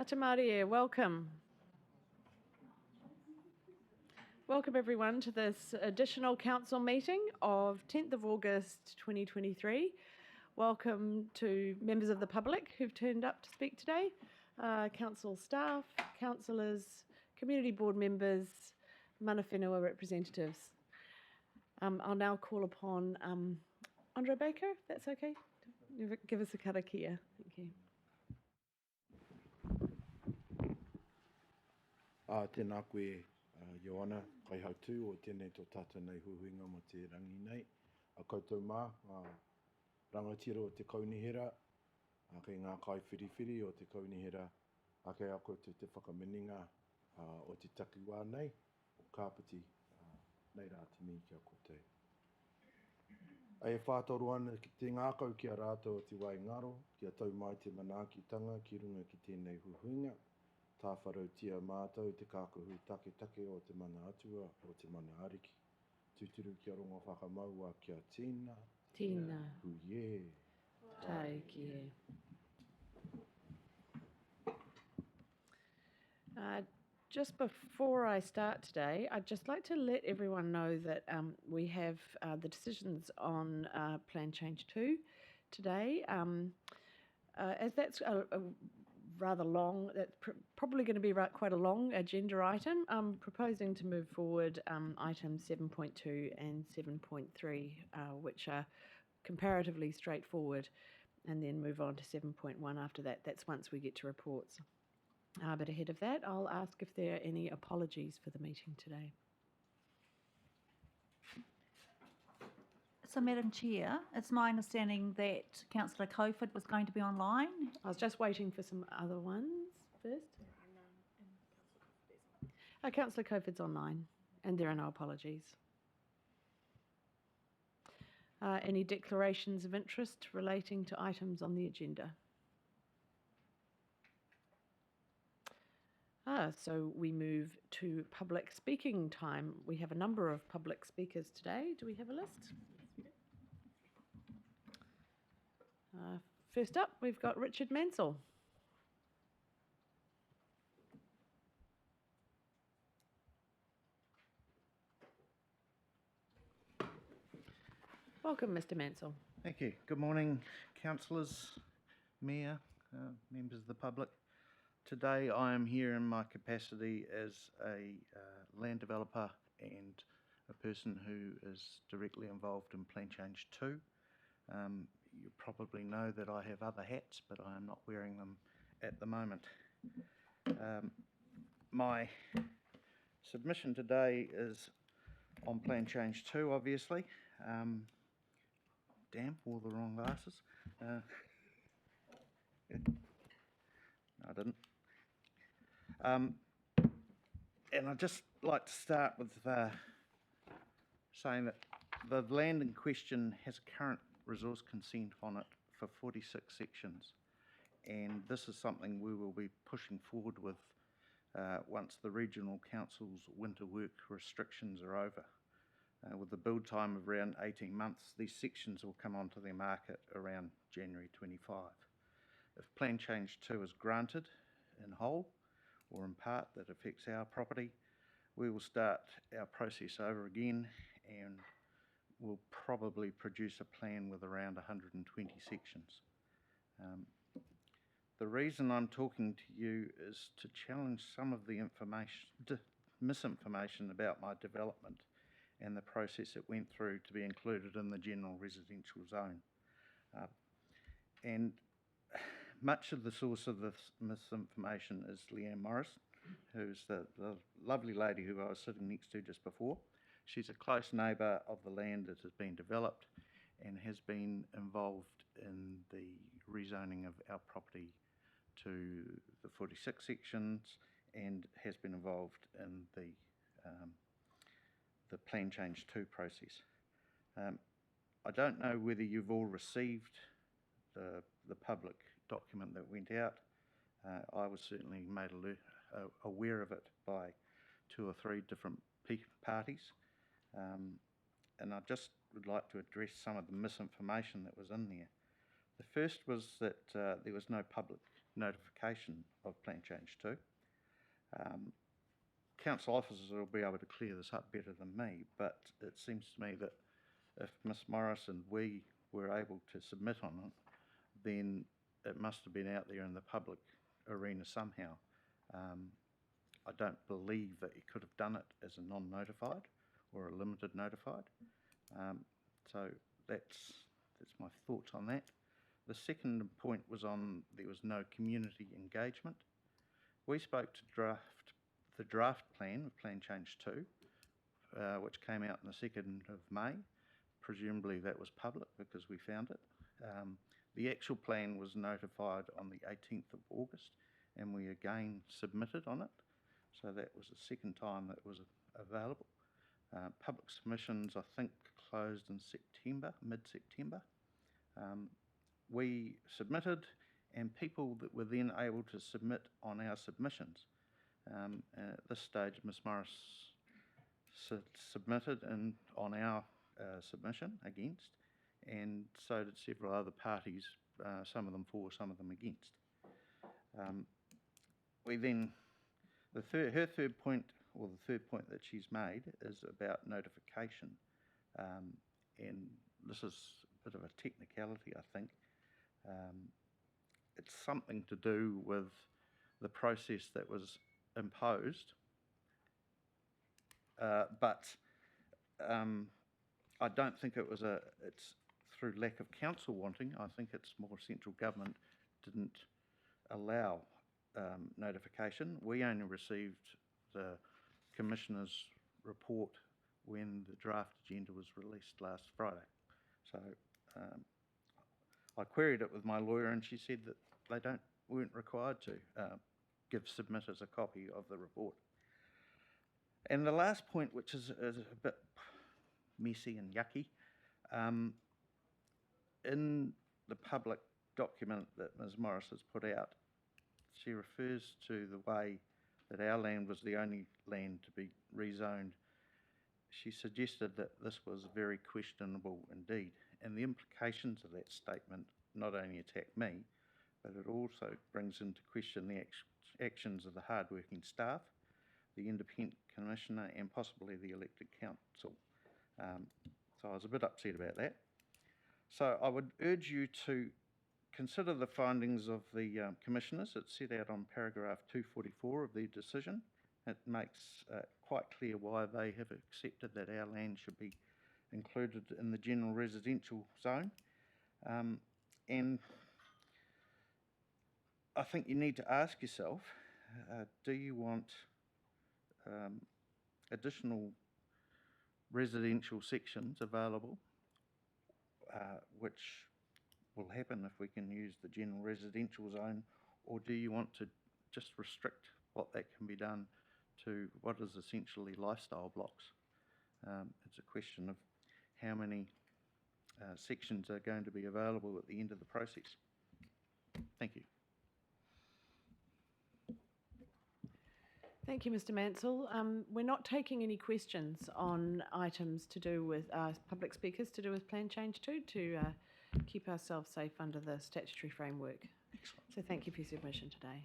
Ata Māori, welcome. Welcome everyone to this additional council meeting of 10th of August 2023. Welcome to members of the public who've turned up to speak today, council staff, councillors, community board members, mana whenua representatives. I'll now call upon Andre Baker, if that's okay. Give us a karakia. Thank you. Tēnā koe, Ioana, kai hautū o tēnei tō tātou nei huhuinga mo te rangi nei. A koutou mā, rangatira o te kaunihera, kei ngā kai whiriwhiri o te kaunihera, a kei a koutou te whakamininga o te takiwā nei, o Kāpiti, nei rā te mi kia koutou. Ai e whātoru ana ki te ngākau ki a rātou o te wai ngaro, kia tau mai te manaakitanga ki runga ki tēnei huhuinga, tā wharautia mātou te kākuhu take o te mana atua o te mana ariki. Tūturu kia rongo whakamaua kia tīna. Tīna. Huie. Tai ki e. Just before I start today, I'd just like to let everyone know that we have the decisions on Plan Change 2 today. As that's a rather long, that's probably going to be quite a long agenda item. I'm proposing to move forward items 7.2 and 7.3, which are comparatively straightforward, and then move on to 7.1 after that. That's once we get to reports. But ahead of that, I'll ask if there are any apologies for the meeting today. So, Madam Chair, it's my understanding that Councillor Kofod was going to be online. I was just waiting for some other ones first. Councillor Kofod's online, and there are no apologies. Any declarations of interest relating to items on the agenda? So we move to public speaking time. We have a number of public speakers today. Do we have a list? First up, we've got Richard Mansell. Welcome, Mr. Mansell. Thank you. Good morning, councillors, mayor, members of the public. Today I am here in my capacity as a land developer and a person who is directly involved in Plan Change 2. You probably know that I have other hats, but I am not wearing them at the moment. My submission today is on Plan Change 2, obviously. Damn, wore the wrong glasses. No, I didn't. And I'd just like to start with saying that the land in question has current resource consent on it for 46 sections, and this is something we will be pushing forward with once the regional council's winter work restrictions are over. With the build time of around 18 months, these sections will come onto the market around January 25. If Plan Change 2 is granted in whole or in part that affects our property, we will start our process over again and we'll probably produce a plan with around 120 sections. The reason I'm talking to you is to challenge some of the misinformation about my development and the process it went through to be included in the general residential zone. And much of the source of this misinformation is Leanne Morris, who's the lovely lady who I was sitting next to just before. She's a close neighbour of the land that has been developed and has been involved in the rezoning of our property to the 46 sections and has been involved in the Plan Change 2 process. I don't know whether you've all received the public document that went out. I was certainly made aware of it by 2 or 3 different parties. And I just would like to address some of the misinformation that was in there. The first was that there was no public notification of Plan Change 2. Council officers will be able to clear this up better than me, but it seems to me that if Ms Morris and we were able to submit on it, then it must have been out there in the public arena somehow. I don't believe that you could have done it as a non-notified or a limited notified. So that's my thoughts on that. The second point was on there was no community engagement. We spoke to the draft plan of Plan Change 2, which came out on the 2nd of May. Presumably that was public because we found it. The actual plan was notified on the 18th of August, and we again submitted on it. So that was the second time that was available. Public submissions, I think, closed in September, mid-September. We submitted, and people that were then able to submit on our submissions. At this stage, Ms Morris submitted on our submission against, and so did several other parties, some of them for, some of them against. We then, her third point, or the third point that she's made, is about notification, and this is a bit of a technicality, I think. It's something to do with the process that was imposed, but I don't think it's through lack of council wanting. I think it's more central government didn't allow notification. We only received the Commissioner's report when the draft agenda was released last Friday. So I queried it with my lawyer, and she said that they weren't required to give submitters a copy of the report. And the last point, which is a bit messy and yucky, in the public document that Ms Morris has put out, she refers to the way that our land was the only land to be rezoned. She suggested that this was very questionable indeed, and the implications of that statement not only attack me, but it also brings into question the actions of the hard-working staff, the independent commissioner, and possibly the elected council. So I was a bit upset about that. So I would urge you to consider the findings of the commissioners. It's set out on paragraph 244 of their decision. It makes quite clear why they have accepted that our land should be included in the general residential zone. And I think you need to ask yourself, do you want additional residential sections available, which will happen if we can use the general residential zone, or do you want to just restrict what that can be done to what is essentially lifestyle blocks? It's a question of how many sections are going to be available at the end of the process. Thank you. Thank you, Mr Mansell. We're not taking any questions on items to do with public speakers to do with Plan Change 2 to keep ourselves safe under the statutory framework. Excellent. So thank you for your submission today.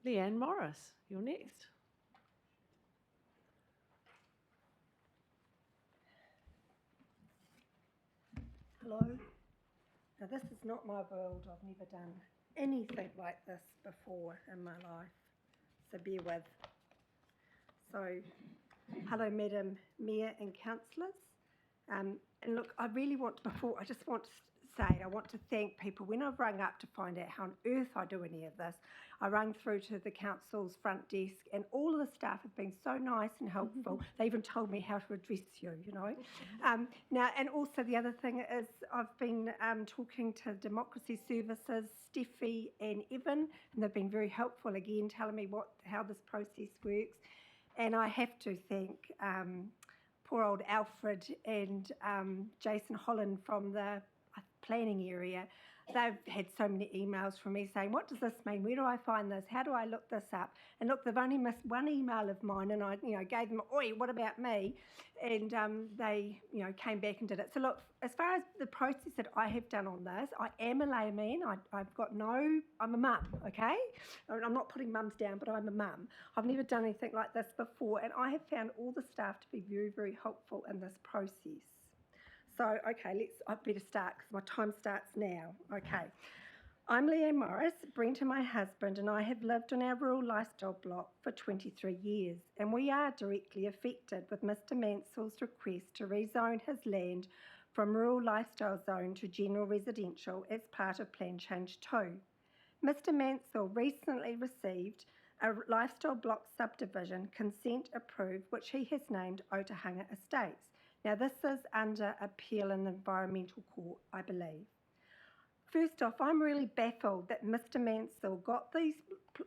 Leanne Morris, you're next. Hello. Now this is not my world. I've never done anything like this before in my life, so bear with. So, hello Madam Mayor and Councillors. And look, I just want to say, I want to thank people. When I've rung up to find out how on earth I do any of this, I rang through to the council's front desk, and all of the staff have been so nice and helpful. They even told me how to address you, you know. Now, and also the other thing is I've been talking to Democracy Services, Steffi and Evan, and they've been very helpful again, telling me how this process works. And I have to thank poor old Alfred and Jason Holland from the planning area, they've had so many emails from me saying, what does this mean? Where do I find this? How do I look this up? And look, they've only missed one email of mine, and I, gave them, oi, what about me? And they, came back and did it. So look, as far as the process that I have done on this, I am a layman. I'm a mum, okay? I'm not putting mums down, but I'm a mum. I've never done anything like this before, and I have found all the staff to be very, very helpful in this process. So, okay, I better start because my time starts now. Okay. I'm Leanne Morris, Brent and my husband, and I have lived on our rural lifestyle block for 23 years, and we are directly affected with Mr Mansell's request to rezone his land from rural lifestyle zone to general residential as part of Plan Change 2. Mr Mansell recently received a lifestyle block subdivision consent approved, which he has named Otahanga Estates. Now, this is under appeal in the Environmental Court, I believe. First off, I'm really baffled that Mr Mansell got these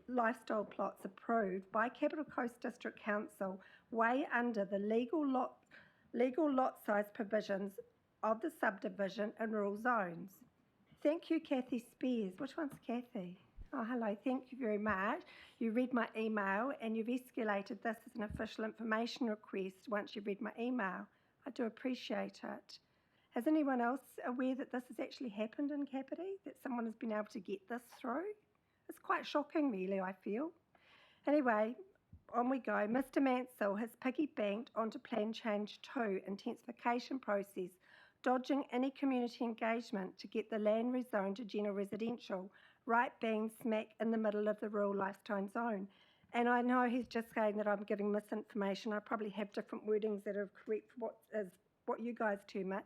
lifestyle plots approved by Capital Coast District Council way under the legal lot size provisions of the subdivision and rural zones. Thank you, Kathy Spears. Which one's Kathy? Oh, hello. Thank you very much. You read my email and you've escalated this as an official information request once you've read my email. I do appreciate it. Is anyone else aware that this has actually happened in Kāpiti, that someone has been able to get this through? It's quite shocking, really, I feel. Anyway, on we go. Mr Mansell has piggy-banked onto Plan Change 2 intensification process, dodging any community engagement to get the land rezoned to general residential, right bang smack in the middle of the rural lifestyle zone. And I know he's just saying that I'm giving misinformation. I probably have different wordings that are correct for what you guys term it.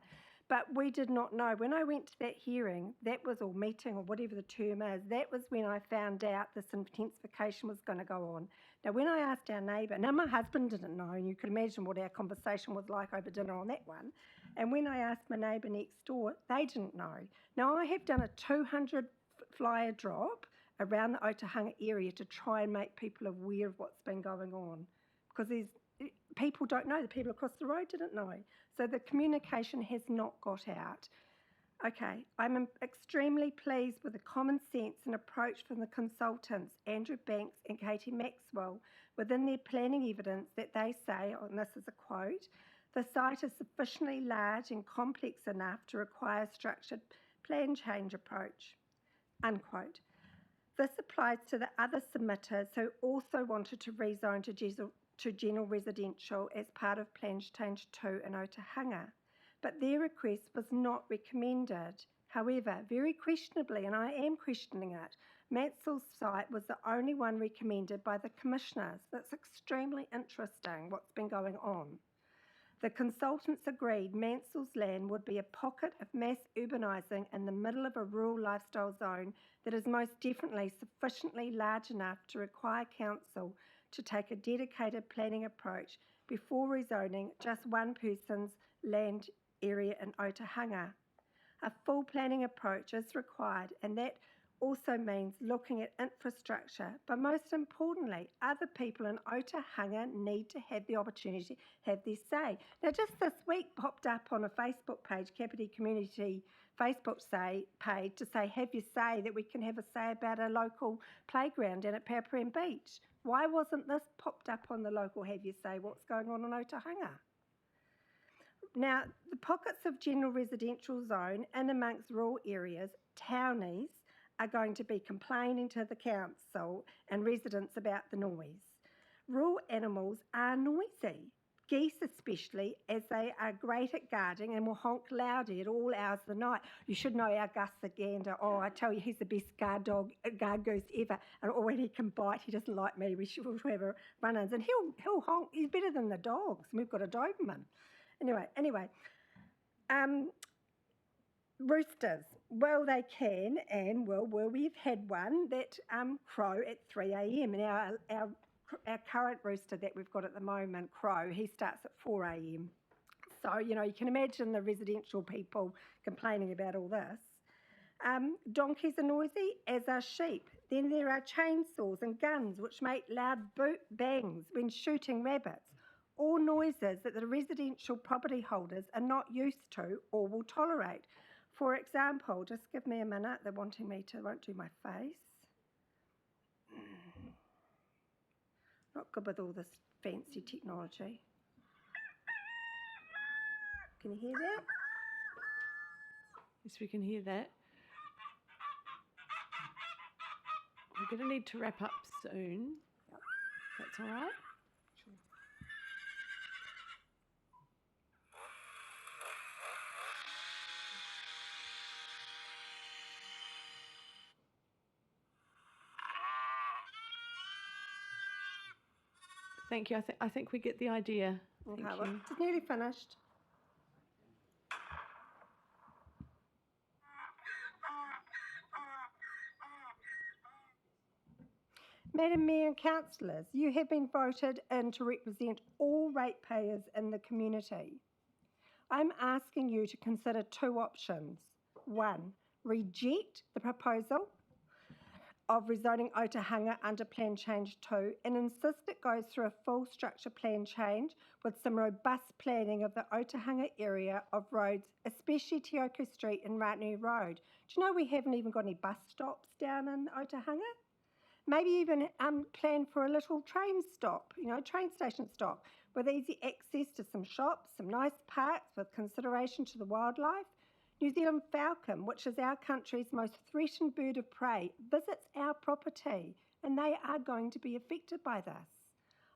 But we did not know. When I went to that hearing, or meeting or whatever the term is, that was when I found out this intensification was going to go on. Now, when I asked our neighbour, now my husband didn't know, and you could imagine what our conversation was like over dinner on that one. And when I asked my neighbour next door, they didn't know. Now, I have done a 200 flyer drop around the Otahanga area to try and make people aware of what's been going on, because people don't know. The people across the road didn't know. So the communication has not got out. Okay, I'm extremely pleased with the common sense and approach from the consultants, Andrew Banks and Katie Maxwell, within their planning evidence that they say, and this is a quote, the site is sufficiently large and complex enough to require a structured plan change approach, unquote. This applies to the other submitters who also wanted to rezone to general residential as part of Plan Change 2 in Otahanga, but their request was not recommended. However, very questionably, and I am questioning it, Mansell's site was the only one recommended by the commissioners. That's extremely interesting what's been going on. The consultants agreed Mansell's land would be a pocket of mass urbanising in the middle of a rural lifestyle zone that is most definitely sufficiently large enough to require council to take a dedicated planning approach before rezoning just one person's land area in Otahanga. A full planning approach is required, and that also means looking at infrastructure, but most importantly, other people in Otahanga need to have the opportunity to have their say. Now, just this week popped up on a Facebook page, Kāpiti Community Facebook page, to say, have your say, that we can have a say about a local playground down at Pauperine Beach. Why wasn't this popped up on the local have your say, what's going on in Otahanga? Now, the pockets of general residential zone in amongst rural areas, townies, are going to be complaining to the council and residents about the noise. Rural animals are noisy, geese especially, as they are great at guarding and will honk loudly at all hours of the night. You should know our Gus the gander. Oh, I tell you, he's the best guard goose ever. And when he can bite, he doesn't like me. We should have a run-ins. And he'll honk. He's better than the dogs. We've got a Doberman. Anyway. Roosters. Well, they can, and well, we've had one that crow at 3 a.m. And our current rooster that we've got at the moment, Crow, he starts at 4 a.m. So, you can imagine the residential people complaining about all this. Donkeys are noisy, as are sheep. Then there are chainsaws and guns, which make loud bangs when shooting rabbits. All noises that the residential property holders are not used to or will tolerate. For example, just give me a minute, they're wanting me to, won't do my face. Not good with all this fancy technology. Can you hear that? Yes, we can hear that. We're going to need to wrap up soon. That's all right. Thank you. I think we get the idea. Okay, Thank well, you. it's nearly finished. Madam Mayor and Councillors, you have been voted in to represent all ratepayers in the community. I'm asking you to consider two options. One, reject the proposal of rezoning Otahanga under Plan Change 2 and insist it goes through a full structure plan change with some robust planning of the Otahanga area of roads, especially Te Oko Street and Ratnui Road. Do you know we haven't even got any bus stops down in Otahanga? Maybe even plan for a little train stop, train station stop with easy access to some shops, some nice parks with consideration to the wildlife. New Zealand falcon, which is our country's most threatened bird of prey, visits our property and they are going to be affected by this.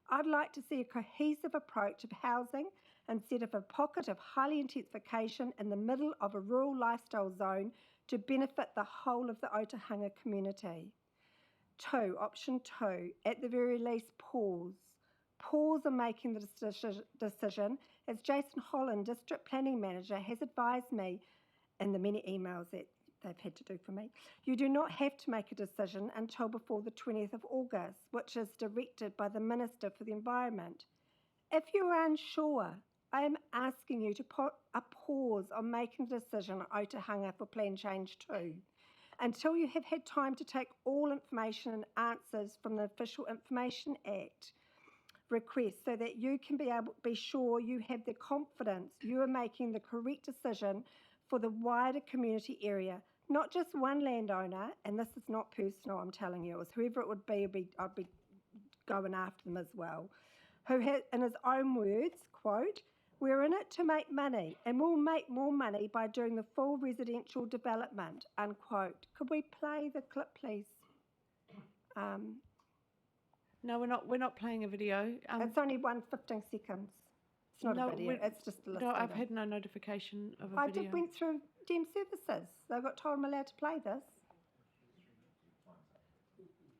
I'd like to see a cohesive approach of housing instead of a pocket of highly intensification in the middle of a rural lifestyle zone to benefit the whole of the Otahanga community. Option two, at the very least, pause. Pause on making the decision, as Jason Holland, District Planning Manager, has advised me in the many emails that they've had to do for me. You do not have to make a decision until before the 20th of August, which is directed by the Minister for the Environment. If you are unsure, I am asking you to put a pause on making the decision on Otahanga for Plan Change 2. Until you have had time to take all information and answers from the Official Information Act request so that you can be sure you have the confidence you are making the correct decision for the wider community area, not just one landowner, and this is not personal, I'm telling you, it was whoever it would be, I'd be going after them as well, who has, in his own words, quote, "We're in it to make money and we'll make more money by doing the full residential development," unquote. Could we play the clip, please? No, we're not playing a video. It's only 15 seconds. It's not a video, it's just a list. No, I've had no notification of a I video. just went through Dem Services. They got told I'm allowed to play this.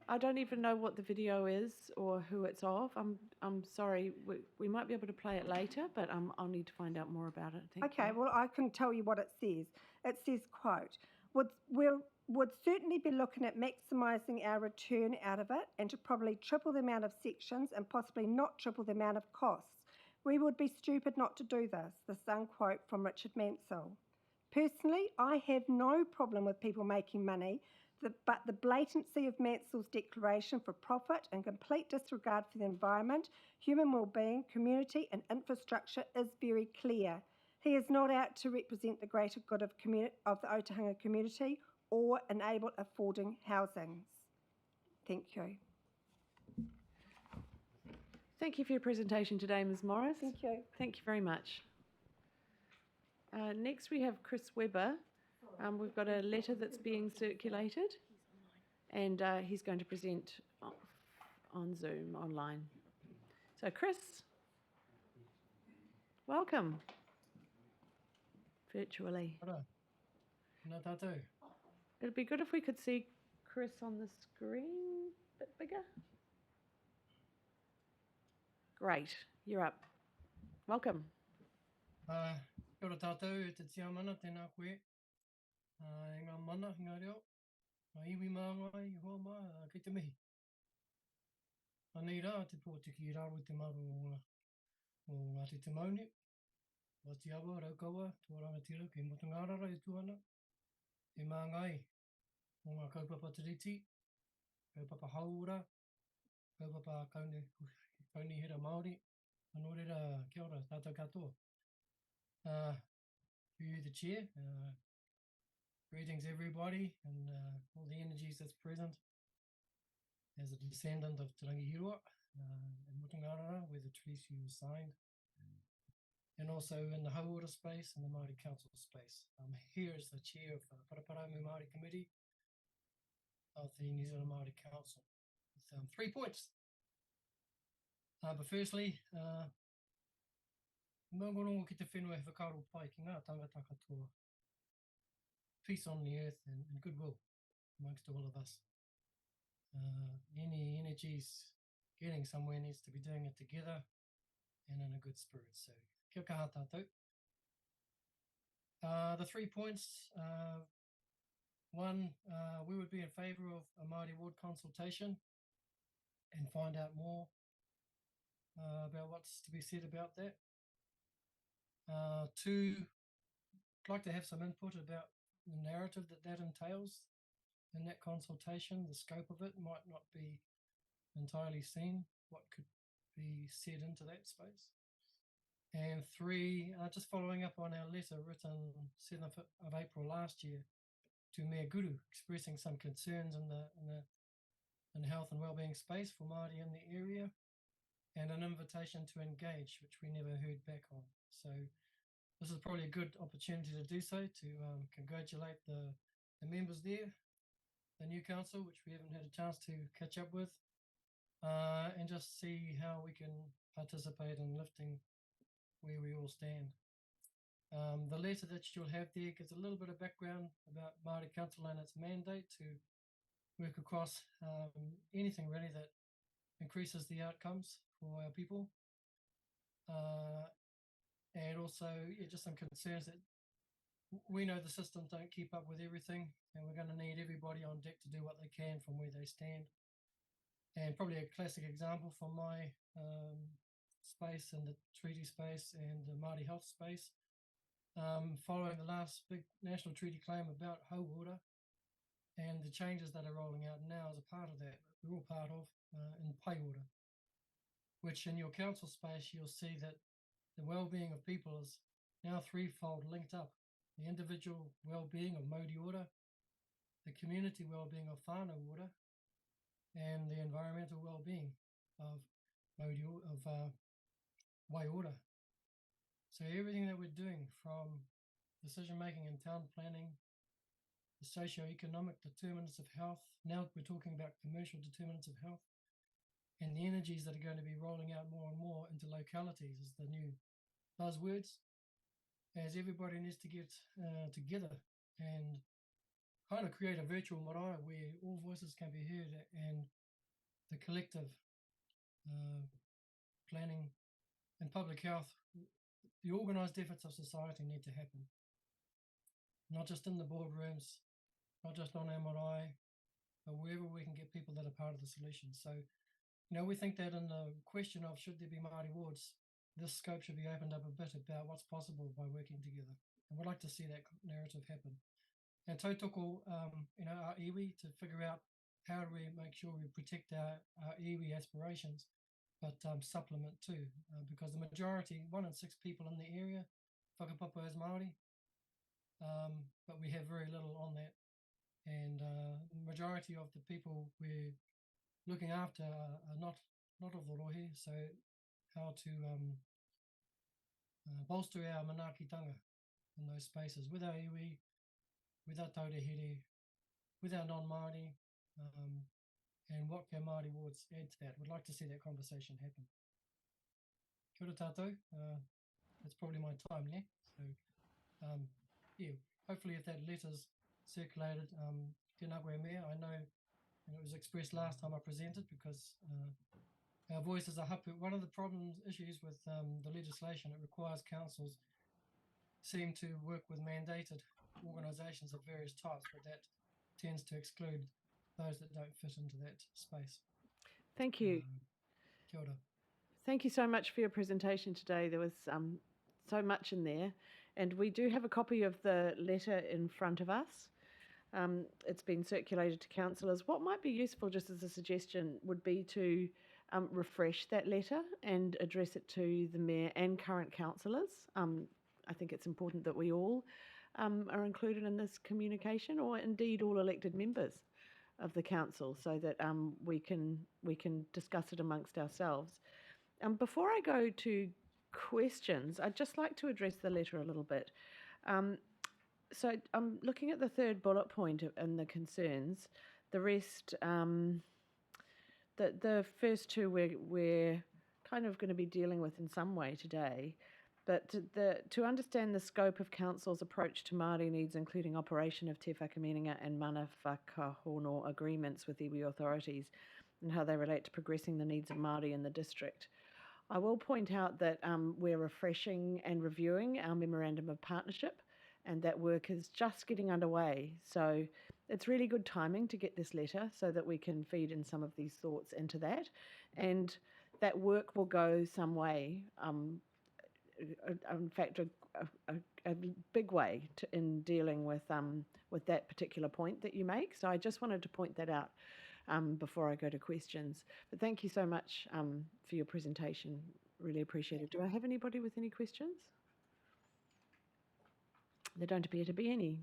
I don't even know what the video is or who it's of. I'm sorry. We might be able to play it later, but I'll need to find out more about it. Thank you. Well, I can tell you what it says. It says, quote, would certainly be looking at maximising our return out of it and to probably triple the amount of sections and possibly not triple the amount of costs. We would be stupid not to do this. This is unquote from Richard Mansell. Personally, I have no problem with people making money, but the blatancy of Mansell's declaration for profit and complete disregard for the environment, human well-being, community and infrastructure is very clear. He is not out to represent the greater good of the Otahanga community or enable affording housings. Thank you. Thank you for your presentation today, Ms. Morris. Thank you. Thank you very much. Next we have Chris Webber. We've got a letter that's being circulated and he's going to present on Zoom online. So Chris, welcome virtually. It'd be good if we could see Chris on the screen a bit bigger. Great, you're up. Welcome. Kia ora tātou, e te tiamana, tēnā koe. E ngā mana, ngā reo. Ngā iwi māngai, i hoa mā, kei te mihi. Anei rā, te pōtiki i raro te maru o ngā te mauni. Wati awa, raukawa, tō rangatira, kei motu ngārara e tuana. Te māngai, o ngā kaupapa tiriti, kaupapa haura, kaupapa kaunihira Māori. Anō reira, kia ora, tātou katoa. To the chair, Greetings, everybody, and all the energies that's present. As a descendant of Te Rangi Hirua in Mutungarara, where the treaty was signed, and also in the Hauora space and the Māori Council space. I'm here as the chair of the Paraparamu Māori Committee of the New Zealand Māori Council with 3 points. But firstly, maungorongo ki te whenua he whakaaro pai ki ngā tangata katoa. Peace on the earth and goodwill amongst all of us. Any energies getting somewhere needs to be doing it together and in a good spirit. So, kia kaha tātou. The 3 points. One, we would be in favour of a Māori Ward consultation and find out more about what's to be said about that. Two, I'd like to have some input about the narrative that entails in that consultation. The scope of it might not be entirely seen, what could be said into that space. And three, just following up on our letter written 7th of April last year to Mayor Guru, expressing some concerns in the health and wellbeing space for Māori in the area, and an invitation to engage, which we never heard back on. So this is probably a good opportunity to do so, to congratulate the members there, the new council, which we haven't had a chance to catch up with, and just see how we can participate in lifting where we all stand. The letter that you'll have there gives a little bit of background about Māori Council and its mandate to work across anything really that increases the outcomes for our people. And also just some concerns that we know the systems don't keep up with everything, and we're going to need everybody on deck to do what they can from where they stand. And probably a classic example from my space and the treaty space and the Māori health space, following the last big national treaty claim about Hauora and the changes that are rolling out now as a part of that, we're all part of in Paiora, which in your council space you'll see that the well-being of people is now threefold linked up. The individual well-being of Māori Ora, the community well-being of whānau Ora, and the environmental well-being of Waiora. So everything that we're doing, from decision-making and town planning, the socio-economic determinants of health, now we're talking about commercial determinants of health, and the energies that are going to be rolling out more and more into localities is the new buzzwords, as everybody needs to get together and kind of create a virtual marae where all voices can be heard, and the collective planning and public health, the organised efforts of society need to happen, not just in the boardrooms, not just on our marae, but wherever we can get people that are part of the solution. So, we think that in the question of should there be Māori wards, this scope should be opened up a bit about what's possible by working together. And we'd like to see that narrative happen. And tautoko, our iwi, to figure out how do we make sure we protect our iwi aspirations, but supplement too, because the majority, 1 in 6 people in the area, whakapapa is Māori, but we have very little on that. And the majority of the people we're looking after are not of the rohe, so how to bolster our manaakitanga in those spaces with our iwi, with our taurehere, with our non-Māori, and what can Māori wards add to that. We'd like to see that conversation happen. Kia ora tātou. That's probably my time there. So, hopefully if that letter's circulated, tēnā koe mea. I know it was expressed last time I presented because our voices are hapu. One of the issues with the legislation, it requires councils seem to work with mandated organisations of various types, but that tends to exclude those that don't fit into that space. Thank you. Kia ora. Thank you so much for your presentation today. There was so much in there, and we do have a copy of the letter in front of us. It's been circulated to councillors. What might be useful, just as a suggestion, would be to refresh that letter and address it to the Mayor and current councillors. I think it's important that we all are included in this communication, or indeed all elected members of the council, so that we can discuss it amongst ourselves. Before I go to questions, I'd just like to address the letter a little bit. So I'm looking at the third bullet point and the concerns. The rest, the first two we're kind of going to be dealing with in some way today. But to understand the scope of Council's approach to Māori needs, including operation of Te Whakaminenga and Mana Whakahono agreements with iwi authorities, and how they relate to progressing the needs of Māori in the district. I will point out that we're refreshing and reviewing our Memorandum of Partnership, and that work is just getting underway. So it's really good timing to get this letter so that we can feed in some of these thoughts into that. And that work will go some way, in fact, a big way in dealing with that particular point that you make. So I just wanted to point that out before I go to questions. But thank you so much for your presentation. Really appreciate it. Do I have anybody with any questions? There don't appear to be any.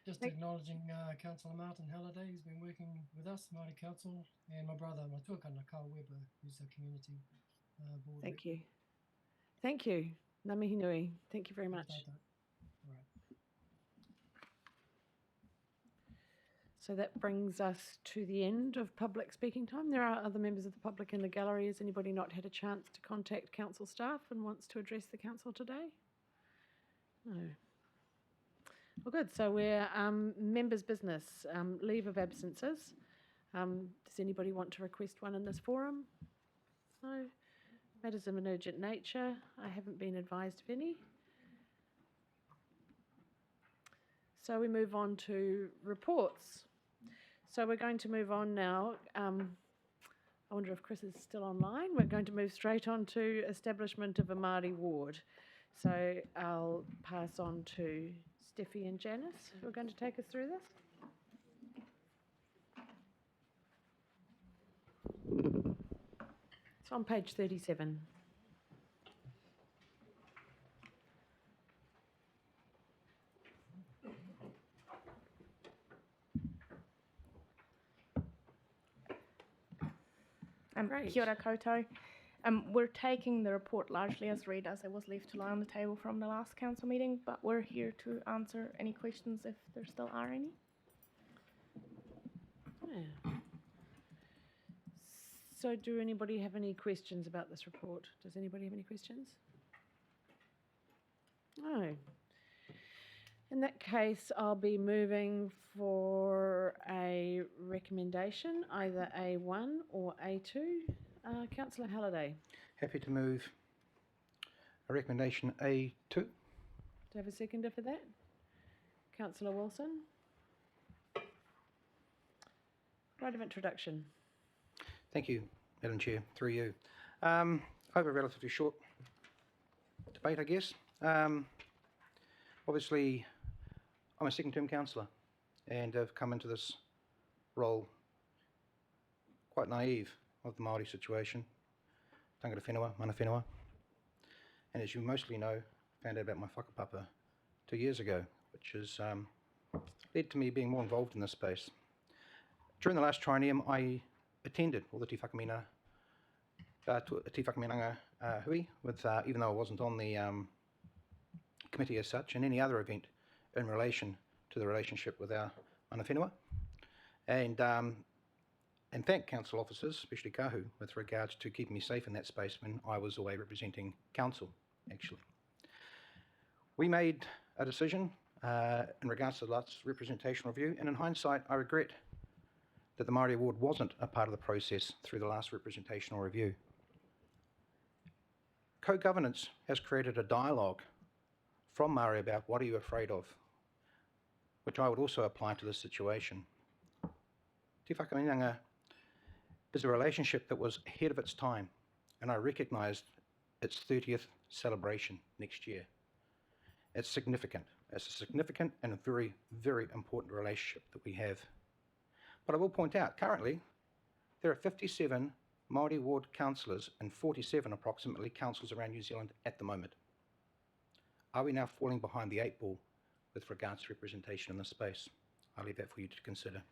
Just acknowledging Councillor Martin Halliday, who's been working with us, Māori Council, and my brother, my tuakana, Carl Weber, who's the community board. Thank you. Thank you. Ngā mihi nui. Thank you very much. Right. So that brings us to the end of public speaking time. There are other members of the public in the gallery. Has anybody not had a chance to contact council staff and wants to address the council today? No. Well, good. So we're members' business, leave of absences. Does anybody want to request one in this forum? No. Matters of an urgent nature. I haven't been advised of any. So we move on to reports. So we're going to move on now. I wonder if Chris is still online. We're going to move straight on to establishment of a Māori Ward. So I'll pass on to Steffi and Janice, who are going to take us through this. It's on page 37. Great. Kia ora koutou. We're taking the report largely as read, as it was left to lie on the table from the last council meeting, but we're here to answer any questions if there still are any. Yeah. So do anybody have any questions about this report? Does anybody have any questions? No. In that case, I'll be moving for a recommendation, either A1 or A2. Councillor Halliday. Happy to move a recommendation A2. Do you have a seconder for that? Councillor Wilson. Right of introduction. Thank you, Madam Chair, through you. Over a relatively short debate, I guess. Obviously, I'm a second-term councillor and have come into this role quite naive of the Māori situation, tangata whenua, mana whenua. And as you mostly know, found out about my whakapapa 2 years ago, which has led to me being more involved in this space. During the last triennium, I attended all the Te Whakaminenga hui, with, even though I wasn't on the committee as such, and any other event in relation to the relationship with our mana whenua. And thank council officers, especially Kahu, with regards to keeping me safe in that space when I was away representing council, actually. We made a decision in regards to the last representation review, and in hindsight, I regret that the Māori Ward wasn't a part of the process through the last representational review. Co-governance has created a dialogue from Māori about what are you afraid of, which I would also apply to this situation. Te Whakaminenga is a relationship that was ahead of its time, and I recognised its 30th celebration next year. It's significant. It's a significant and a very, very important relationship that we have. But I will point out, currently, there are 57 Māori Ward councillors and 47 approximately councils around New Zealand at the moment. Are we now falling behind the 8 ball with regards to representation in this space. I'll leave that for you to consider.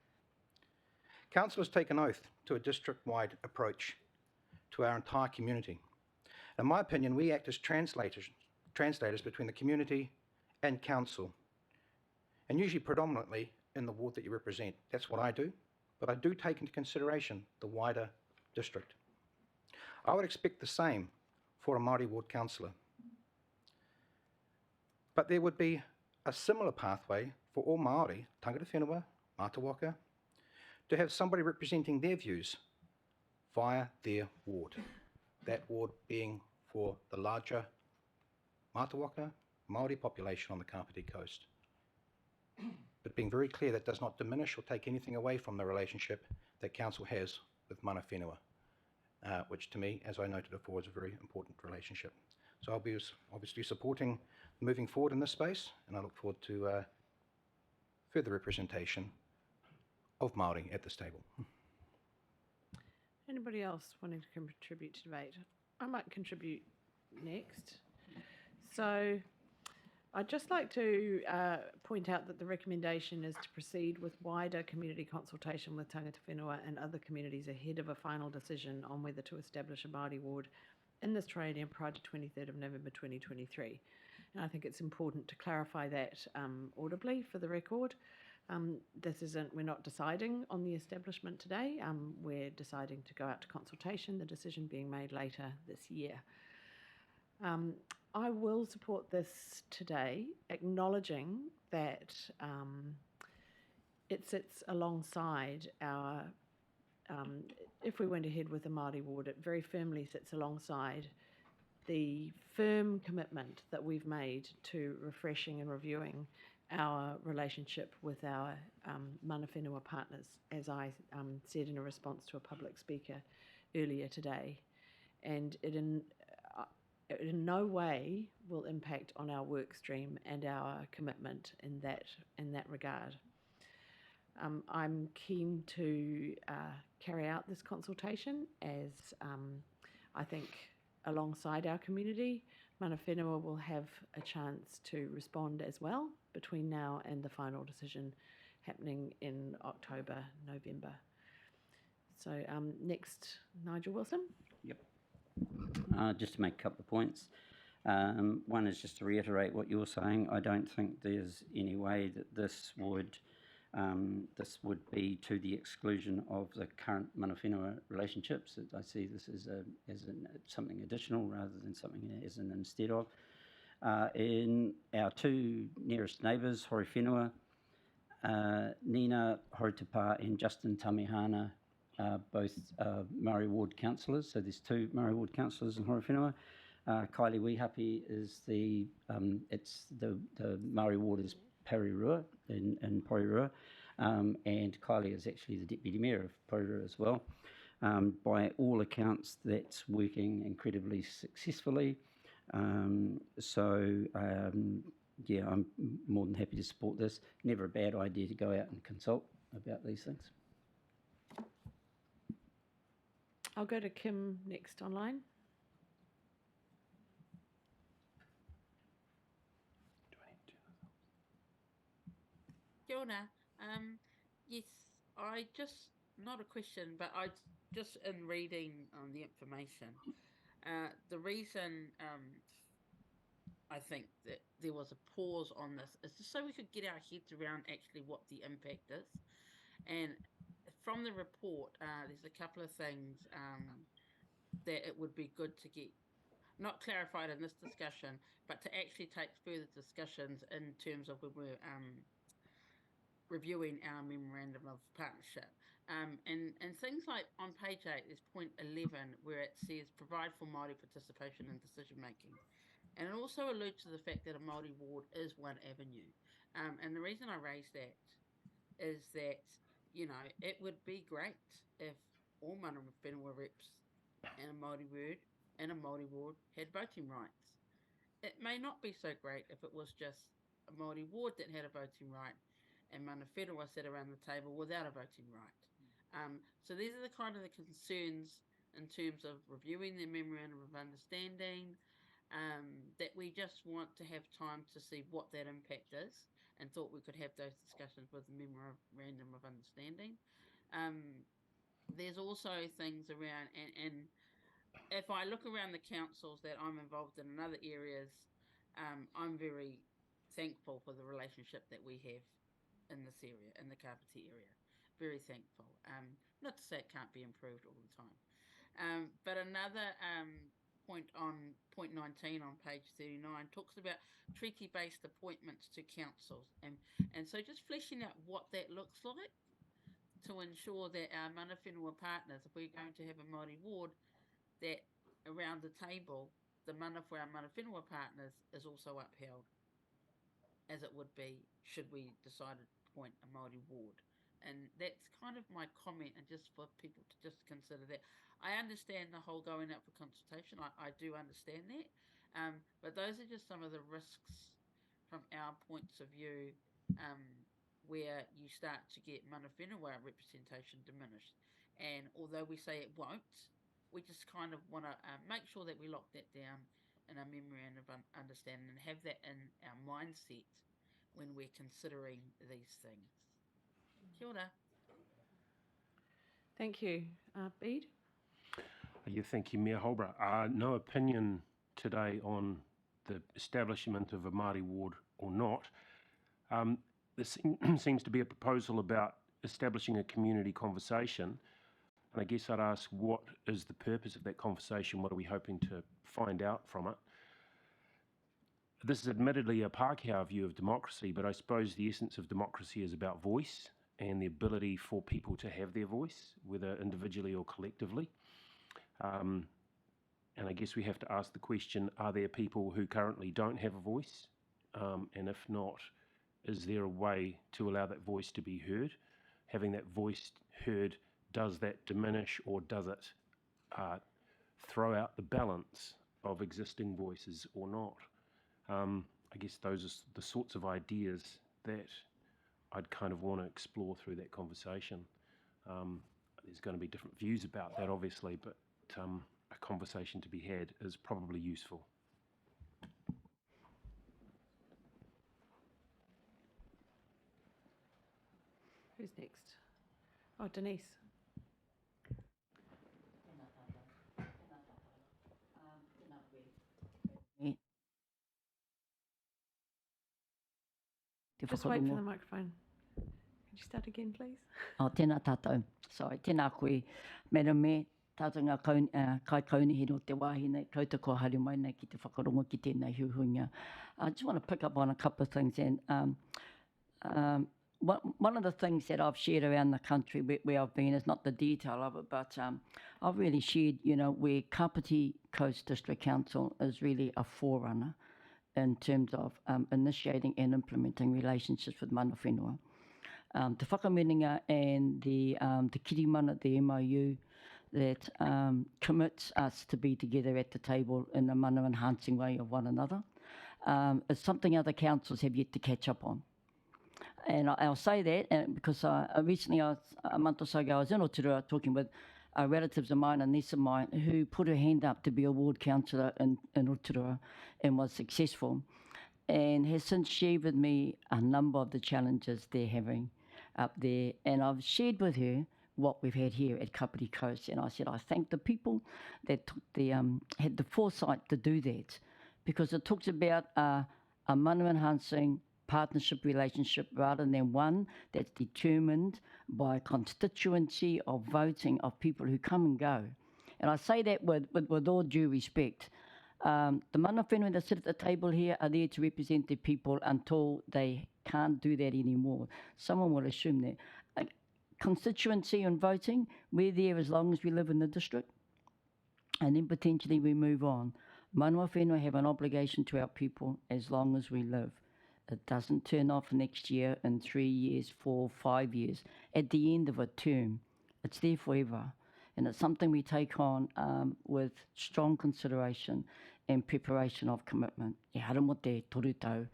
Councillors take an oath to a district-wide approach to our entire community. In my opinion, we act as translators between the community and council, and usually predominantly in the ward that you represent. That's what I do, but I do take into consideration the wider district. I would expect the same for a Māori Ward councillor. But there would be a similar pathway for all Māori, tangata whenua, mātawaka, to have somebody representing their views via their ward. That ward being for the larger mātawaka, Māori population on the Kāpiti coast. But being very clear, that does not diminish or take anything away from the relationship that council has with mana whenua, which to me, as I noted before, is a very important relationship. So I'll be obviously supporting moving forward in this space, and I look forward to further representation of Māori at this table. Anybody else wanting to contribute to debate? I might contribute next. So I'd just like to point out that the recommendation is to proceed with wider community consultation with tangata whenua and other communities ahead of a final decision on whether to establish a Māori ward in this trade area prior to 23rd of November 2023. And I think it's important to clarify that audibly for the record. We're not deciding on the establishment today. We're deciding to go out to consultation, the decision being made later this year. I will support this today, acknowledging that it sits alongside our, if we went ahead with the Māori Ward, it very firmly sits alongside the firm commitment that we've made to refreshing and reviewing our relationship with our mana whenua partners, as I said in a response to a public speaker earlier today. And it in no way will impact on our work stream and our commitment in that regard. I'm keen to carry out this consultation as I think alongside our community, mana whenua will have a chance to respond as well between now and the final decision happening in October, November. So next, Nigel Wilson. Yep. Just to make a couple of points. One is just to reiterate what you're saying. I don't think there's any way that this would be to the exclusion of the current mana whenua relationships. I see this as something additional rather than something as an instead of. In our two nearest neighbours, Hori Whenua, Nina Horitapa and Justin Tamihana are both Māori Ward councillors, so there's two Māori Ward councillors in Hori Whenua. Kylie Wehapi is the Māori Ward is Porirua in Porirua, and Kylie is actually the Deputy Mayor of Porirua as well. By all accounts, that's working incredibly successfully. Yeah, I'm more than happy to support this. Never a bad idea to go out and consult about these things. I'll go to Kim next online. Kia ora. Yes, I just, not a question, but I just in reading the information, the reason I think that there was a pause on this is just so we could get our heads around actually what the impact is. And from the report, there's a couple of things that it would be good to get, not clarified in this discussion, but to actually take further discussions in terms of when we're reviewing our memorandum of partnership. And things like on page 8, there's point 11 where it says provide for Māori participation in decision making. And it also alludes to the fact that a Māori ward is one avenue. And the reason I raise that is that, you know, it would be great if all mana whenua reps and a Māori ward had voting rights. It may not be so great if it was just a Māori ward that had a voting right and mana whenua sat around the table without a voting right. So these are the kind of the concerns in terms of reviewing the memorandum of understanding, that we just want to have time to see what that impact is and thought we could have those discussions with the Memorandum of Understanding. There's also things around, and if I look around the councils that I'm involved in other areas, I'm very thankful for the relationship that we have in this area, in the Kāpiti area. Very thankful. Not to say it can't be improved all the time. But another point on point 19 on page 39 talks about treaty-based appointments to councils. And so just fleshing out what that looks like to ensure that our mana whenua partners, if we're going to have a Māori ward, that around the table, the mana for our mana whenua partners is also upheld, as it would be should we decide to appoint a Māori ward. And that's kind of my comment, and just for people to just consider that. I understand the whole going out for consultation. I do understand that. But those are just some of the risks from our points of view, where you start to get mana whenua representation diminished. And although we say it won't, we just kind of want to make sure that we lock that down in our memorandum of understanding and have that in our mindset when we're considering these things. Kia ora. Thank you. Bede? Yeah, thank you, Mayor Holbrook. No opinion today on the establishment of a Māori ward or not. There seems to be a proposal about establishing a community conversation. And I guess I'd ask, what is the purpose of that conversation? What are we hoping to find out from it? This is admittedly a Pākehā view of democracy, but I suppose the essence of democracy is about voice and the ability for people to have their voice, whether individually or collectively. And I guess we have to ask the question, are there people who currently don't have a voice? And if not, is there a way to allow that voice to be heard? Having that voice heard, does that diminish, or does it throw out the balance of existing voices or not? I guess those are the sorts of ideas that I'd kind of want to explore through that conversation. There's going to be different views about that, obviously, but a conversation to be had is probably useful. Who's next? Oh, Denise. Just wait for the microphone. Could you start again, please? Tēnā tātou. Sorry, tēnā koe. Mera me, tātou ngā kai kaunihi no te wāhi nei, koutou ko haere mai nei ki te whakarongo ki tēnei huhunga. I just want to pick up on a couple of things. And one of the things that I've shared around the country where I've been is not the detail of it, but I've really shared, where Kāpiti Coast District Council is really a forerunner in terms of initiating and implementing relationships with mana whenua. Te whakamuninga and the kirimana, the MOU, that commits us to be together at the table in a mana enhancing way of one another, is something other councils have yet to catch up on. And I'll say that because recently, a month or so ago, I was in Rotorua talking with relatives of mine, a niece of mine, who put her hand up to be a ward councillor in Rotorua and was successful, and has since shared with me a number of the challenges they're having up there. And I've shared with her what we've had here at Kāpiti Coast, and I said I thank the people that took had the foresight to do that, because it talks about a mana enhancing partnership relationship rather than one that's determined by constituency of voting of people who come and go. And I say that with all due respect. The mana whenua that sit at the table here are there to represent their people until they can't do that anymore. Someone will assume that. Constituency and voting, we're there as long as we live in the district, and then potentially we move on. Mana whenua have an obligation to our people as long as we live. It doesn't turn off next year, in 3 years, 4, 5 years. At the end of a term, it's there forever. And it's something we take on with strong consideration and preparation of commitment. Hara mo te toru tau,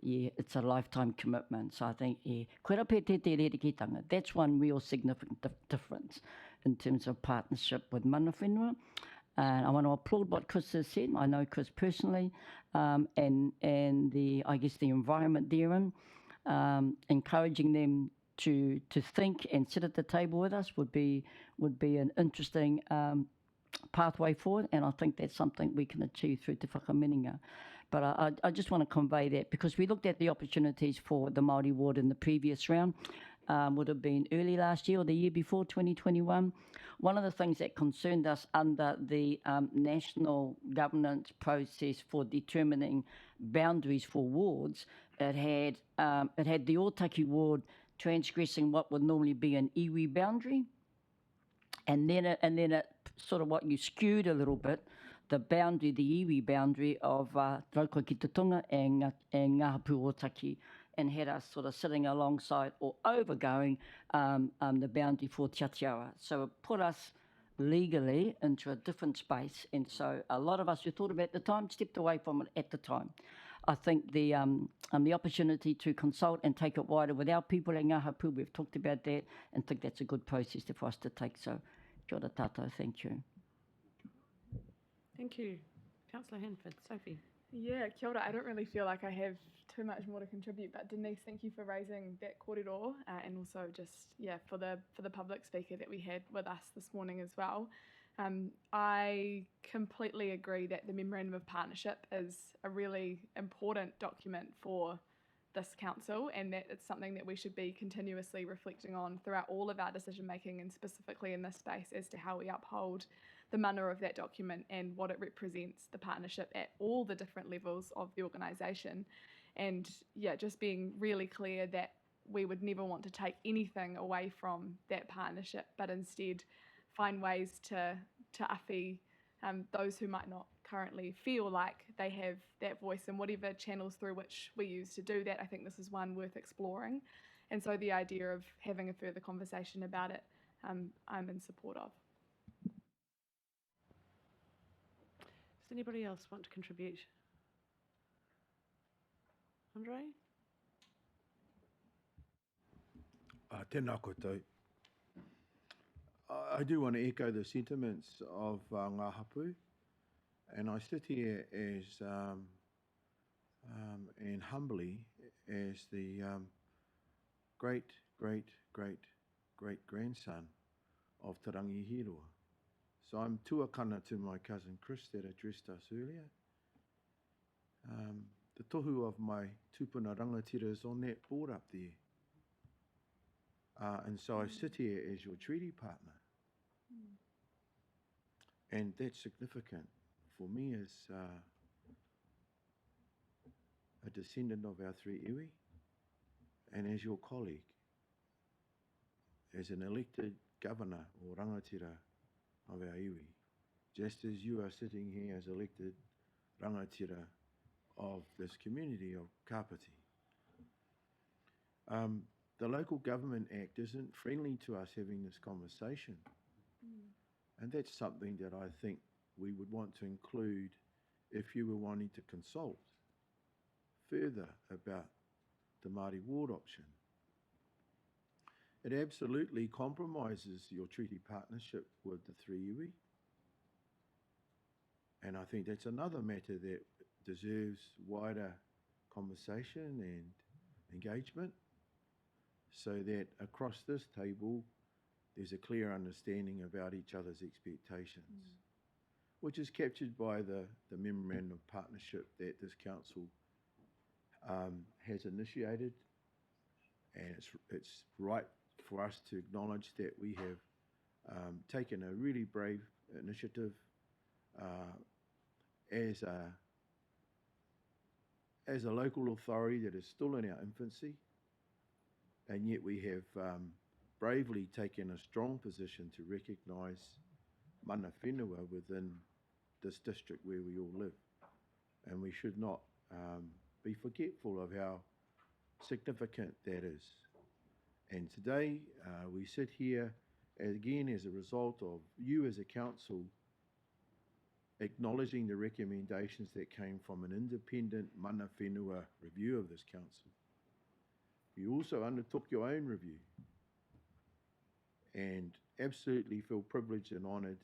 it's a lifetime commitment. So I think, koe ra pē te rerekitanga. That's one real significant difference in terms of partnership with mana whenua. And I want to applaud what Chris has said. I know Chris personally, and I guess the environment they're in. encouraging them to think and sit at the table with us would be an interesting pathway forward, and I think that's something we can achieve through Te Whakamininga. But I just want to convey that because we looked at the opportunities for the Māori Ward in the previous round, would have been early last year or the year before, 2021. One of the things that concerned us under the national governance process for determining boundaries for wards, it had the Otaki ward transgressing what would normally be an iwi boundary, and then it sort of what you skewed a little bit, the boundary, the iwi boundary of Rauko ki te Tunga and Ngahapu Otaki, and had us sort of sitting alongside or overgoing the boundary for Te Atiawa. So it put us legally into a different space, and so a lot of us who thought about it at the time stepped away from it at the time. I think the opportunity to consult and take it wider with our people at Ngahapu, we've talked about that, and think that's a good process for us to take. So, kia ora tātou, thank you. Thank you. Councillor Hanford. Sophie. Yeah, kia ora. I don't really feel like I have too much more to contribute, but Denise, thank you for raising that kōrero, and also just, for the public speaker that we had with us this morning as well. I completely agree that the Memorandum of Partnership is a really important document for this council, and that it's something that we should be continuously reflecting on throughout all of our decision making, and specifically in this space as to how we uphold the mana of that document and what it represents, the partnership at all the different levels of the organisation. And just being really clear that we would never want to take anything away from that partnership, but instead find ways to awhi those who might not currently feel like they have that voice, and whatever channels through which we use to do that. I think this is one worth exploring, and so the idea of having a further conversation about it, I'm in support of. Does anybody else want to contribute? Andre? Tēnā koutou. I do want to echo the sentiments of Ngahapu, and I sit here as and humbly as the great grandson of Te Rangi Hiroa. So I'm tuakana to my cousin Chris that addressed us earlier. The tohu of my tupuna rangatira is on that board up there. And so I sit here as your treaty partner. And that's significant for me as a descendant of our three iwi, and as your colleague, as an elected governor or rangatira of our iwi, just as you are sitting here as elected rangatira of this community of Kāpiti. The Local Government Act isn't friendly to us having this conversation. And that's something that I think we would want to include if you were wanting to consult further about the Māori Ward option. It absolutely compromises your treaty partnership with the three iwi. And I think that's another matter that deserves wider conversation and engagement, so that across this table there's a clear understanding about each other's expectations, which is captured by the Memorandum of Partnership that this council has initiated. And it's right for us to acknowledge that we have taken a really brave initiative as a local authority that is still in our infancy, and yet we have bravely taken a strong position to recognise mana whenua within this district where we all live. And we should not be forgetful of how significant that is. And today we sit here again as a result of you as a council acknowledging the recommendations that came from an independent mana whenua review of this council. You also undertook your own review and absolutely feel privileged and honoured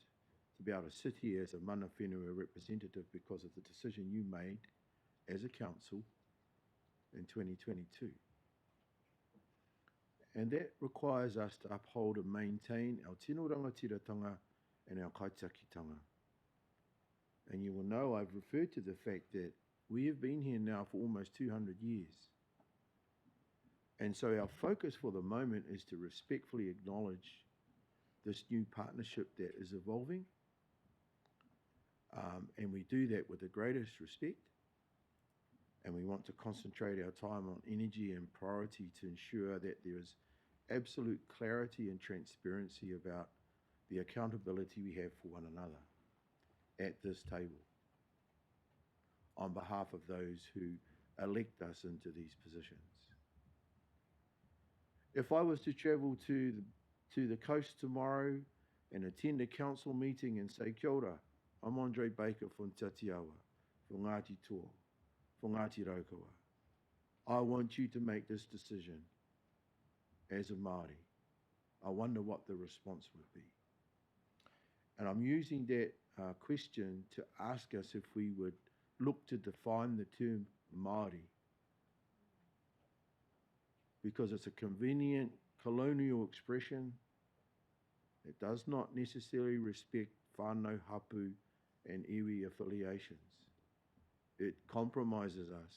to be able to sit here as a mana whenua representative because of the decision you made as a council in 2022. And that requires us to uphold and maintain our tino rangatiratanga and our kaitakitanga. And you will know I've referred to the fact that we have been here now for almost 200 years. And so our focus for the moment is to respectfully acknowledge this new partnership that is evolving. And we do that with the greatest respect. And we want to concentrate our time on energy and priority to ensure that there is absolute clarity and transparency about the accountability we have for one another at this table on behalf of those who elect us into these positions. If I was to travel to the coast tomorrow and attend a council meeting and say, kia ora, I'm Andre Baker from Tatiawa, from Ngāti Toa, from Ngāti Raukawa. I want you to make this decision as a Māori. I wonder what the response would be. And I'm using that question to ask us if we would look to define the term Māori, because it's a convenient colonial expression. It does not necessarily respect whānau, hapu, and iwi affiliations. It compromises us.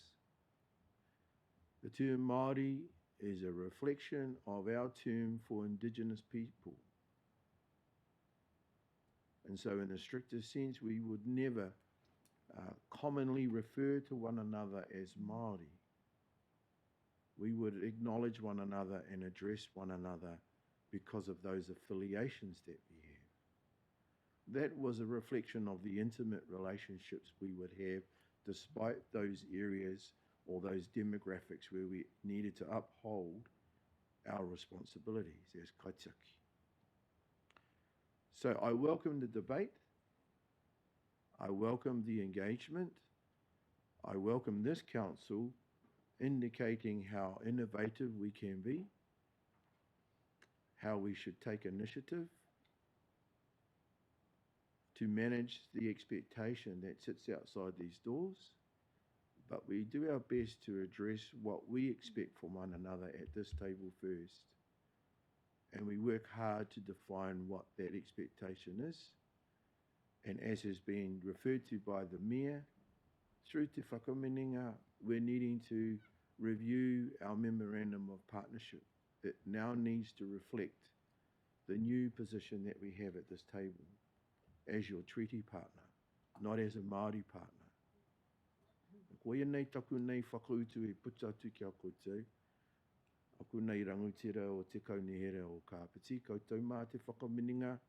The term Māori is a reflection of our term for Indigenous people. And so in the strictest sense, we would never commonly refer to one another as Māori. We would acknowledge one another and address one another because of those affiliations that we have. That was a reflection of the intimate relationships we would have despite those areas or those demographics where we needed to uphold our responsibilities as kaitiaki. So I welcome the debate. I welcome the engagement. I welcome this council indicating how innovative we can be, how we should take initiative to manage the expectation that sits outside these doors, but we do our best to address what we expect from one another at this table first. And we work hard to define what that expectation is. And as has been referred to by the Mayor, through Te Whakamininga, we're needing to review our Memorandum of Partnership. It now needs to reflect the new position that we have at this table as your treaty partner, not as a Māori partner. Koia nei taku nei whakautu e puta atu ki a koutou. Aku nei rangutira o te kaunihere o Kāpiti, koutou mā te whakamininga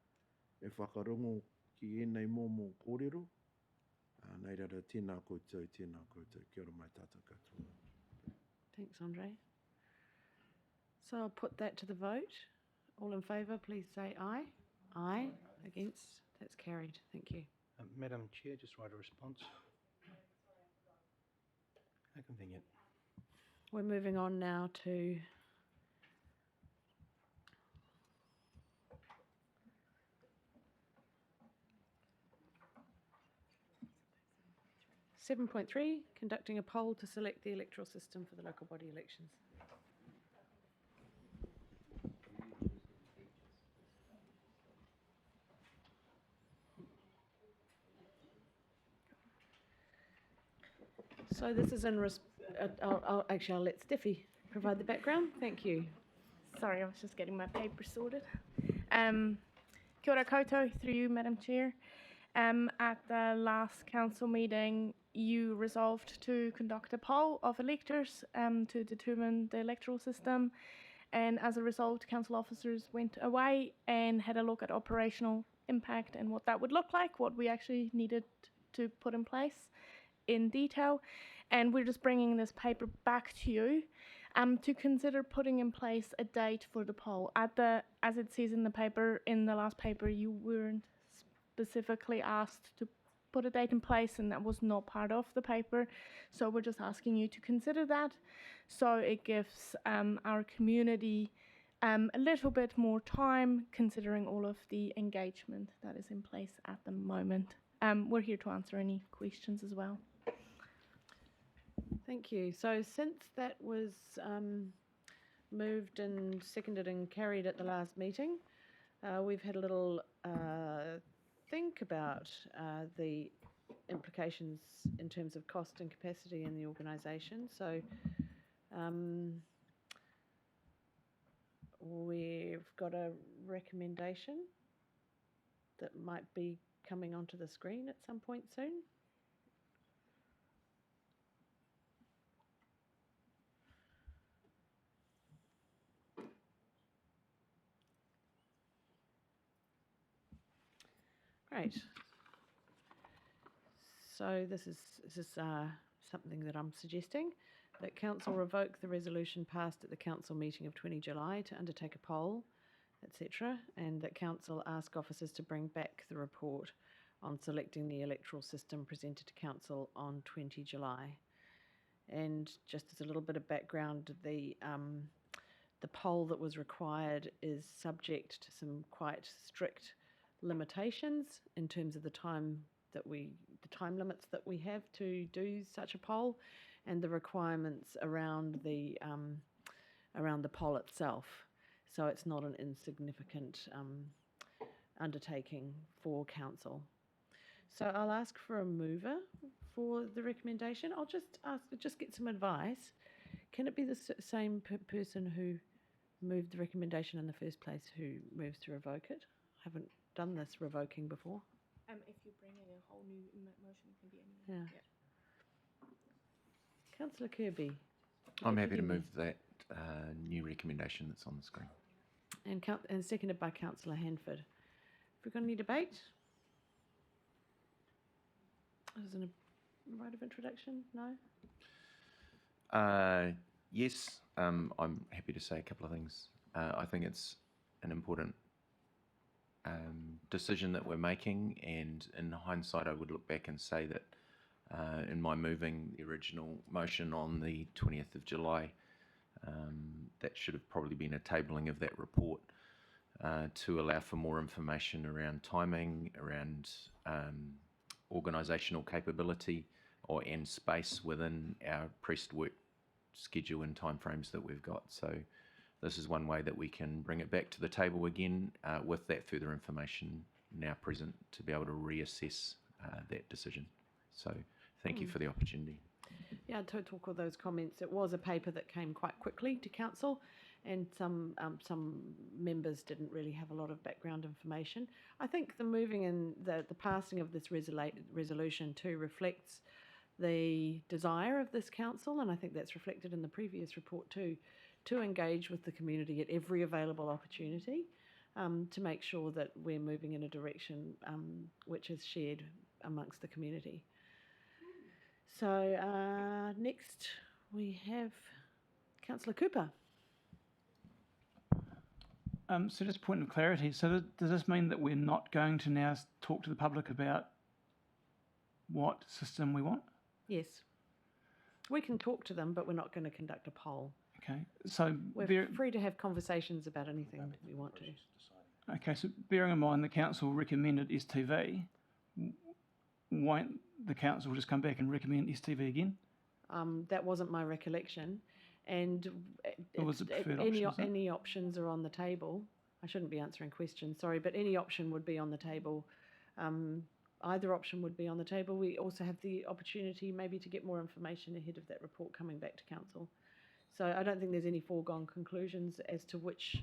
e whakarongo ki enei mōmō kōrero. Nei rara, tēnā koutou, tēnā koutou. Kia ora mai tātou katoa. Thanks, Andre. So I'll put that to the vote. All in favour, please say aye. Aye. Against? That's carried. Thank you. Madam Chair, just write a response. How convenient. We're moving on now to (7.3), conducting a poll to select the electoral system for the local body elections. So this is in I'll let Steffi provide the background. Thank you. Sorry, I was just getting my paper sorted. Kia ora koutou, through you, Madam Chair. At the last council meeting, you resolved to conduct a poll of electors to determine the electoral system. And as a result, council officers went away and had a look at operational impact and what that would look like, what we actually needed to put in place in detail. And we're just bringing this paper back to you to consider putting in place a date for the poll. As it says in the paper, in the last paper, you weren't specifically asked to put a date in place, and that was not part of the paper. So we're just asking you to consider that, so it gives our community a little bit more time, considering all of the engagement that is in place at the moment. We're here to answer any questions as well. Thank you. So since that was moved and seconded and carried at the last meeting. We've had a little think about the implications in terms of cost and capacity in the organisation. So we've got a recommendation that might be coming onto the screen at some point soon. Great. So this is something that I'm suggesting, that Council revoke the resolution passed at the Council meeting of 20 July to undertake a poll, etc., and that Council ask officers to bring back the report on selecting the electoral system presented to Council on 20 July. And just as a little bit of background, the poll that was required is subject to some quite strict limitations in terms of the time limits that we have to do such a poll, and the requirements around the poll itself. So it's not an insignificant undertaking for Council. So I'll ask for a mover for the recommendation. I'll just get some advice. Can it be the same person who moved the recommendation in the first place who moves to revoke it? I haven't done this revoking before. If you bring in a whole new motion, it can be anyone. Yeah. Councillor Kirby. I'm happy to move that new recommendation that's on the screen. And seconded by Councillor Hanford. Have we got any debate? Isn't a right of introduction? No? Yes, I'm happy to say a couple of things. I think it's an important decision that we're making, and in hindsight I would look back and say that in my moving the original motion on the 20th of July, that should have probably been a tabling of that report to allow for more information around timing, around organisational capability and space within our pressed work schedule and timeframes that we've got. So this is one way that we can bring it back to the table again with that further information now present to be able to reassess that decision. So thank you for the opportunity. Yeah, to talk all those comments. It was a paper that came quite quickly to Council, and some members didn't really have a lot of background information. I think the moving and the passing of this resolution too reflects the desire of this Council, and I think that's reflected in the previous report too, to engage with the community at every available opportunity to make sure that we're moving in a direction which is shared amongst the community. So next we have Councillor Cooper. So just a point of clarity, so does this mean that we're not going to now talk to the public about what system we want? Yes. We can talk to them, but we're not going to conduct a poll. Okay, so we're free to have conversations about anything that we want to. Okay, so bearing in mind the Council recommended STV, won't the Council just come back and recommend STV again? That wasn't my recollection, and any options are on the table. I shouldn't be answering questions, sorry, but any option would be on the table. Either option would be on the table. We also have the opportunity maybe to get more information ahead of that report coming back to Council. So I don't think there's any foregone conclusions as to which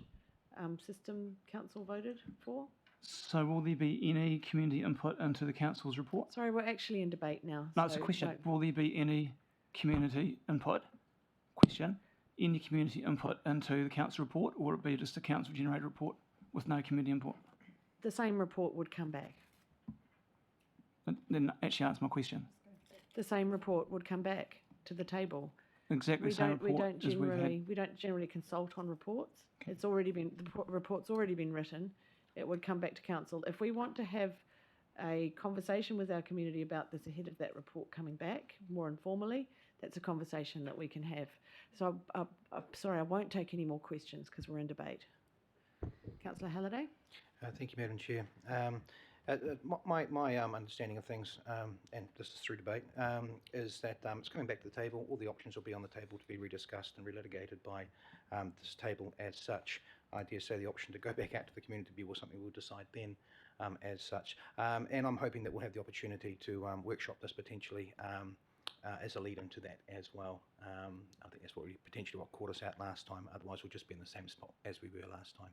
system Council voted for. So will there be any community input into the Council's report? Sorry, we're actually in debate now. No, it's a question. Will there be any community input? Question. Any community input into the Council report, or would it be just a Council generated report with no community input? The same report would come back. Then actually answer my question. The same report would come back to the table. Exactly the same report as we've had. We don't generally consult on reports. Okay. It's already been, the report's already been written. It would come back to Council. If we want to have a conversation with our community about this ahead of that report coming back, more informally, that's a conversation that we can have. So, sorry, I won't take any more questions because we're in debate. Councillor Halliday. Thank you, Madam Chair. My understanding of things, and this is through debate, is that it's coming back to the table. All the options will be on the table to be rediscussed and relitigated by this table as such. I dare say the option to go back out to the community will be something we'll decide then as such. And I'm hoping that we'll have the opportunity to workshop this potentially as a lead into that as well. I think that's potentially what caught us out last time. Otherwise, we'll just be in the same spot as we were last time.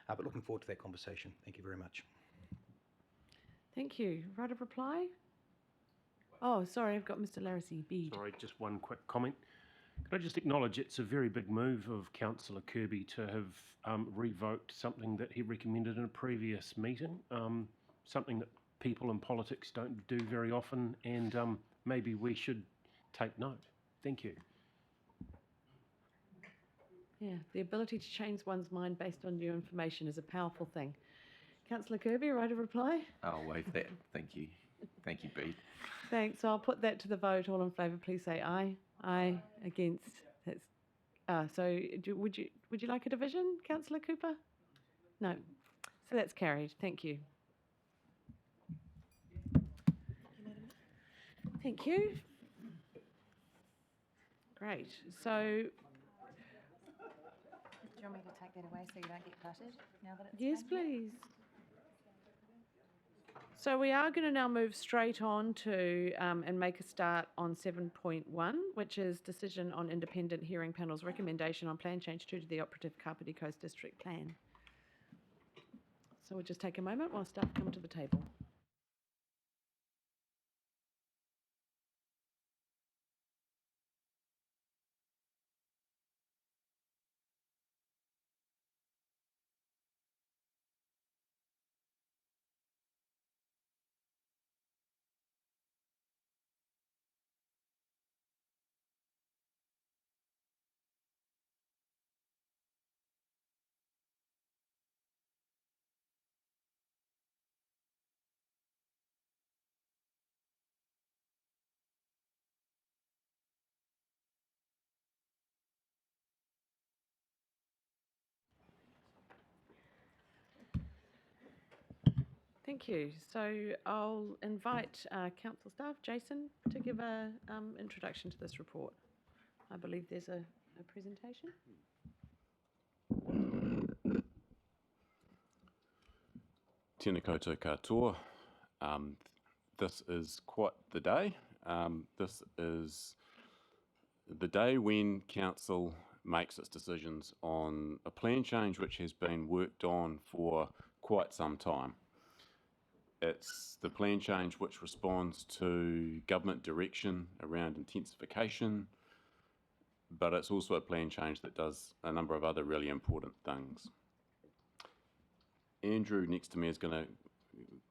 But looking forward to that conversation. Thank you very much. Thank you. Right of reply? Oh, sorry, I've got Mr. Larissy Bede. Sorry, just one quick comment. Could I just acknowledge it's a very big move of Councillor Kirby to have revoked something that he recommended in a previous meeting, something that people in politics don't do very often, and maybe we should take note. Thank you. Yeah, the ability to change one's mind based on new information is a powerful thing. Councillor Kirby, right of reply? I'll waive that. Thank you. Thank you, Bede. Thanks. So I'll put that to the vote. All in favour, please say aye. Aye. Against. That's. Would you like a division, Councillor Cooper? No. So that's carried. Thank you. Thank you. Great. So. Do you want me to take that away so you don't get cluttered now that it's Yes, done here? please. So we are going to now move straight on to and make a start on 7.1, which is decision on independent hearing panel's recommendation on plan change 2 to the Operative Kāpiti Coast District Plan. So we'll just take a moment while staff come to the table. Thank you. So I'll invite council staff, Jason, to give an introduction to this report. I believe there's a presentation. Tēnā koutou katoa. This is quite the day. This is the day when council makes its decisions on a plan change which has been worked on for quite some time. It's the plan change which responds to government direction around intensification, but it's also a plan change that does a number of other really important things. Andrew next to me is going to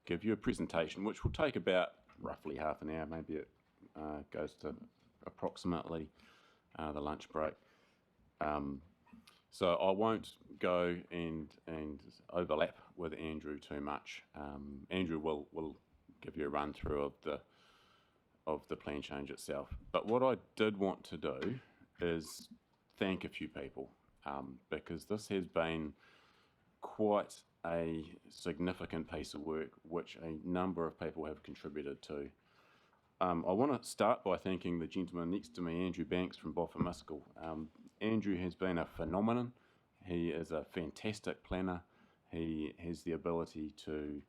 give you a presentation which will take about roughly half an hour, maybe it goes to approximately the lunch break. So I won't go and overlap with Andrew too much. Andrew will give you a run through of the plan change itself. But what I did want to do is thank a few people because this has been quite a significant piece of work which a number of people have contributed to. I want to start by thanking the gentleman next to me, Andrew Banks from Boffamuskel. Andrew has been a phenomenon. He is a fantastic planner. He has the ability to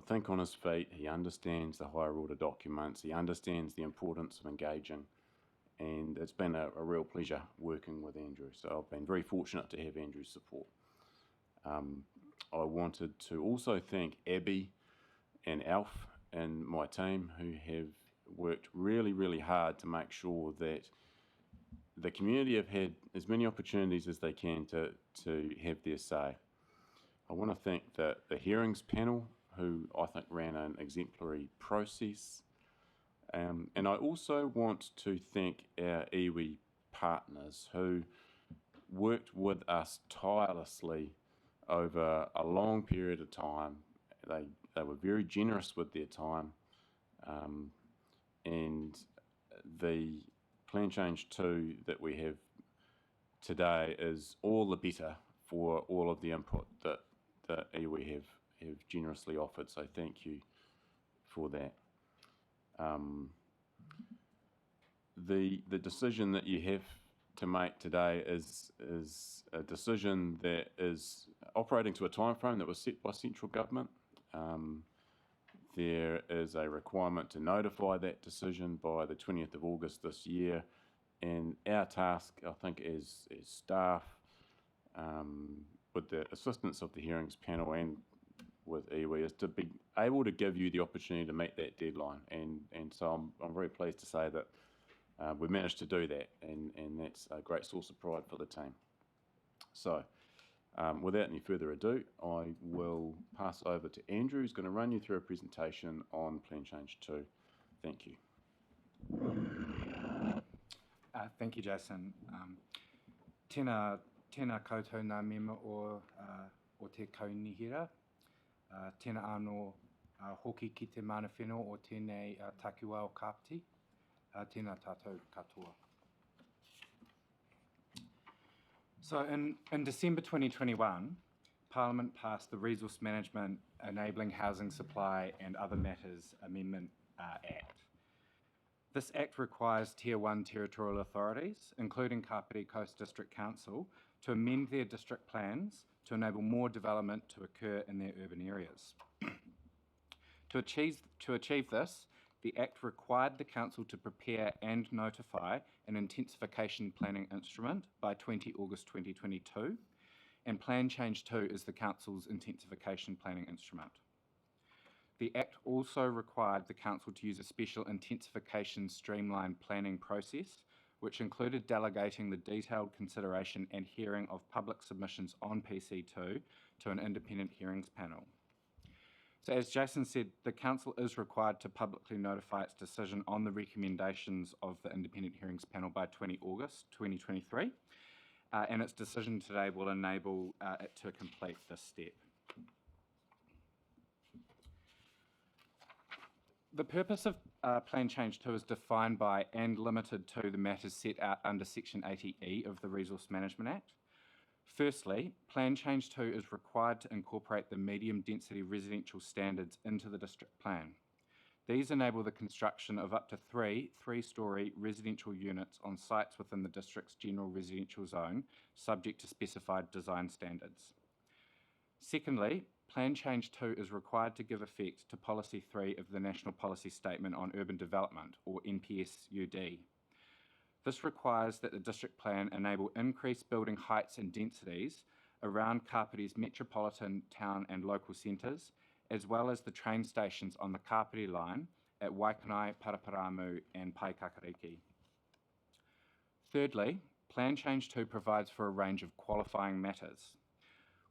think on his feet. He understands the higher order documents. He understands the importance of engaging. And it's been a real pleasure working with Andrew. So I've been very fortunate to have Andrew's support. I wanted to also thank Abby and Alf and my team who have worked really, really hard to make sure that the community have had as many opportunities as they can to have their say. I want to thank the hearings panel who I think ran an exemplary process. And I also want to thank our iwi partners who worked with us tirelessly over a long period of time. They were very generous with their time, and the plan change 2 that we have today is all the better for all of the input that iwi have generously offered, so thank you for that. The decision that you have to make today is a decision that is operating to a timeframe that was set by central government. There is a requirement to notify that decision by the 20th of August this year, and our task, I think, as staff, with the assistance of the hearings panel and with iwi, is to be able to give you the opportunity to meet that deadline, and so I'm very pleased to say that we managed to do that, and that's a great source of pride for the team. So, without any further ado, I will pass over to Andrew, who's going to run you through a presentation on Plan Change 2. Thank you. Thank you, Jason. Tēnā koutou ngā mema o te kaunihira. Tēnā anō hoki ki te mana whenua o tēnei takiwā o Kāpiti. Tēnā tātou katoa. So in December 2021, Parliament passed the Resource Management Enabling Housing Supply and Other Matters Amendment Act. This act requires Tier 1 territorial authorities, including Kāpiti Coast District Council, to amend their district plans to enable more development to occur in their urban areas. To achieve this, the Act required the Council to prepare and notify an intensification planning instrument by 20 August 2022, and Plan Change 2 is the Council's intensification planning instrument. The Act also required the Council to use a special intensification streamlined planning process, which included delegating the detailed consideration and hearing of public submissions on PC2 to an independent hearings panel. So as Jason said, the Council is required to publicly notify its decision on the recommendations of the independent hearings panel by 20 August 2023, and its decision today will enable it to complete this step. The purpose of Plan Change 2 is defined by and limited to the matters set out under Section 80E of the Resource Management Act. Firstly, Plan Change 2 is required to incorporate the medium density residential standards into the district plan. These enable the construction of up to 3 three-storey residential units on sites within the district's general residential zone, subject to specified design standards. Secondly, Plan Change 2 is required to give effect to Policy 3 of the National Policy Statement on Urban Development, or NPS-UD. This requires that the district plan enable increased building heights and densities around Kāpiti's metropolitan town and local centres, as well as the train stations on the Kāpiti line at Waikanai, Paraparamu and Paikakariki. Thirdly, Plan Change 2 provides for a range of qualifying matters.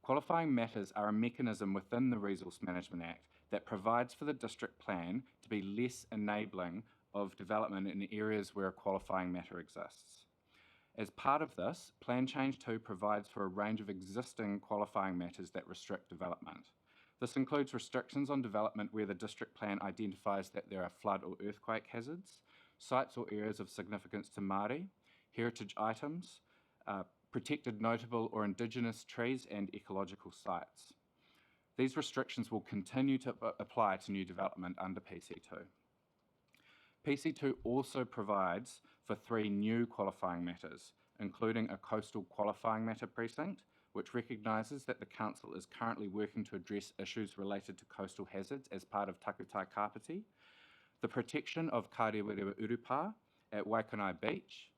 Qualifying matters are a mechanism within the Resource Management Act that provides for the district plan to be less enabling of development in areas where a qualifying matter exists. As part of this, Plan Change 2 provides for a range of existing qualifying matters that restrict development. This includes restrictions on development where the district plan identifies that there are flood or earthquake hazards, sites or areas of significance to Māori, heritage items, protected notable or indigenous trees and ecological sites. These restrictions will continue to apply to new development under PC2. PC2 also provides for 3 new qualifying matters, including a coastal qualifying matter precinct, which recognises that the Council is currently working to address issues related to coastal hazards as part of Takutai Kāpiti, the protection of Kārewerewa Urupa at Waikanai Beach,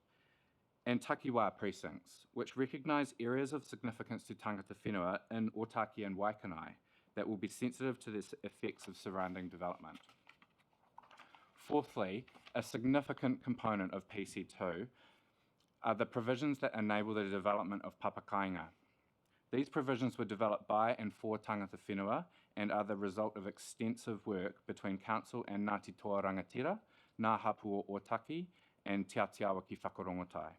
and Takiwā precincts, which recognise areas of significance to tangata whenua in Otaki and Waikanai that will be sensitive to the effects of surrounding development. Fourthly, a significant component of PC2 are the provisions that enable the development of papakainga. These provisions were developed by and for tangata whenua and are the result of extensive work between Council and Ngāti Toa Rangatira, Ngā Hapu o Otaki, and Te Atiawa ki Whakarongotai.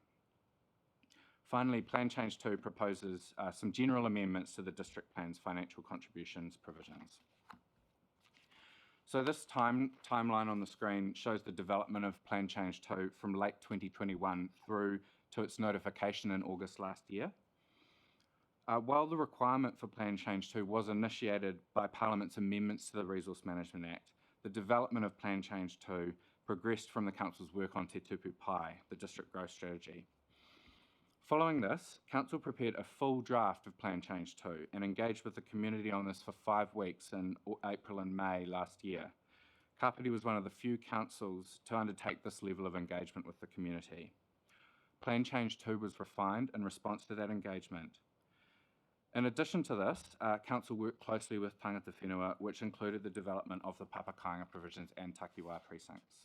Finally, Plan Change 2 proposes some general amendments to the district plan's financial contributions provisions. So this timeline on the screen shows the development of Plan Change 2 from late 2021 through to its notification in August last year. While the requirement for Plan Change 2 was initiated by Parliament's amendments to the Resource Management Act, the development of Plan Change 2 progressed from the Council's work on Te Tupu Pai, the District Growth Strategy. Following this, Council prepared a full draft of Plan Change 2 and engaged with the community on this for 5 weeks in April and May last year. Kāpiti was one of the few councils to undertake this level of engagement with the community. Plan Change 2 was refined in response to that engagement. In addition to this, Council worked closely with Tangata Whenua, which included the development of the Papakāinga provisions and Takiwā precincts.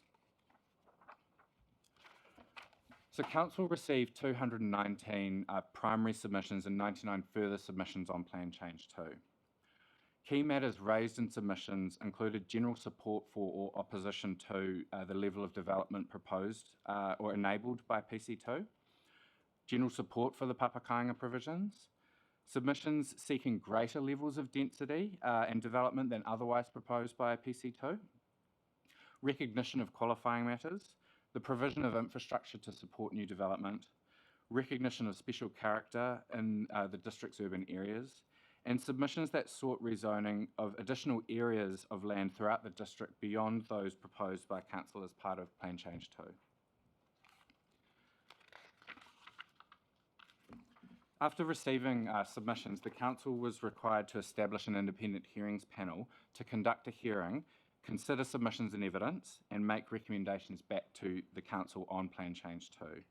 So Council received 219 primary submissions and 99 further submissions on Plan Change 2. Key matters raised in submissions included general support for or opposition to the level of development proposed or enabled by PC2, general support for the Papakāinga provisions, submissions seeking greater levels of density and development than otherwise proposed by PC2, recognition of qualifying matters, the provision of infrastructure to support new development, recognition of special character in the district's urban areas, and submissions that sought rezoning of additional areas of land throughout the district beyond those proposed by Council as part of Plan Change 2. After receiving submissions, the Council was required to establish an independent hearings panel to conduct a hearing, consider submissions and evidence, and make recommendations back to the Council on Plan Change 2.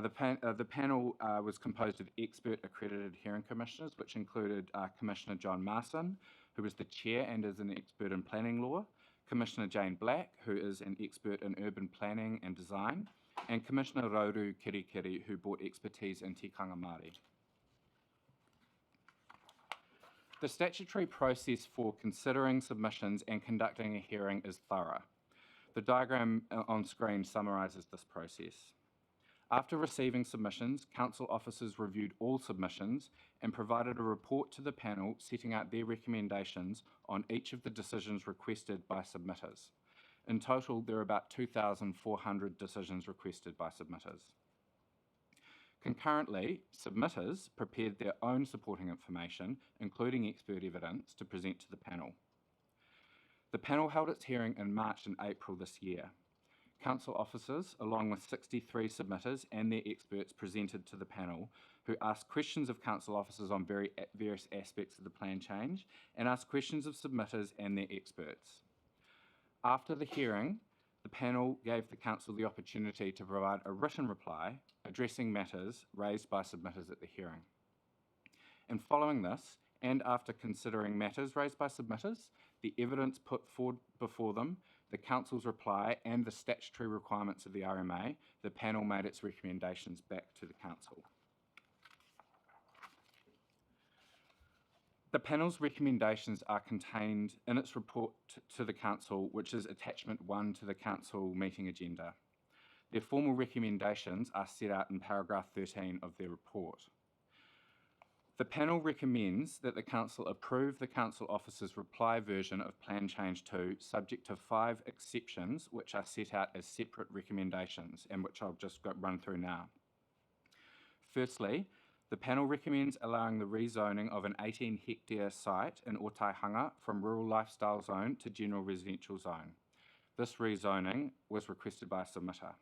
The panel was composed of expert accredited hearing commissioners, which included Commissioner John Marson, who is the chair and is an expert in planning law, Commissioner Jane Black, who is an expert in urban planning and design, and Commissioner Rauru Kirikiri, who brought expertise in tikanga Māori. The statutory process for considering submissions and conducting a hearing is thorough. The diagram on screen summarises this process. After receiving submissions, Council officers reviewed all submissions and provided a report to the panel setting out their recommendations on each of the decisions requested by submitters. In total, there are about 2,400 decisions requested by submitters. Concurrently, submitters prepared their own supporting information, including expert evidence, to present to the panel. The panel held its hearing in March and April this year. Council officers, along with 63 submitters and their experts, presented to the panel, who asked questions of Council officers on various aspects of the plan change and asked questions of submitters and their experts. After the hearing, the panel gave the Council the opportunity to provide a written reply addressing matters raised by submitters at the hearing. And following this, and after considering matters raised by submitters, the evidence put forward before them, the Council's reply, and the statutory requirements of the RMA, the panel made its recommendations back to the Council. The panel's recommendations are contained in its report to the Council, which is attachment 1 to the Council meeting agenda. Their formal recommendations are set out in paragraph 13 of their report. The panel recommends that the Council approve the Council officer's reply version of Plan Change 2, subject to 5 exceptions, which are set out as separate recommendations, and which I'll just run through now. Firstly, the panel recommends allowing the rezoning of an 18-hectare site in Otaihanga from rural lifestyle zone to general residential zone. This rezoning was requested by a submitter.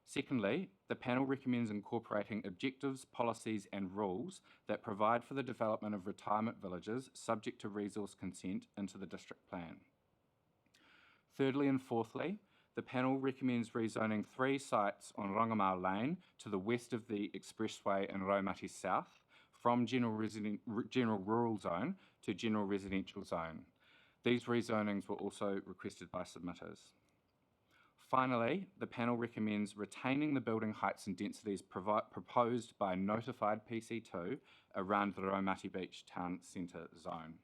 Secondly, the panel recommends incorporating objectives, policies and rules that provide for the development of retirement villages subject to resource consent into the district plan. Thirdly and fourthly, the panel recommends rezoning 3 sites on Rangamau Lane to the west of the expressway in Raumati South from general rural zone to general residential zone. These rezonings were also requested by submitters. Finally, the panel recommends retaining the building heights and densities proposed by notified PC2 around the Raumati Beach Town Centre zone.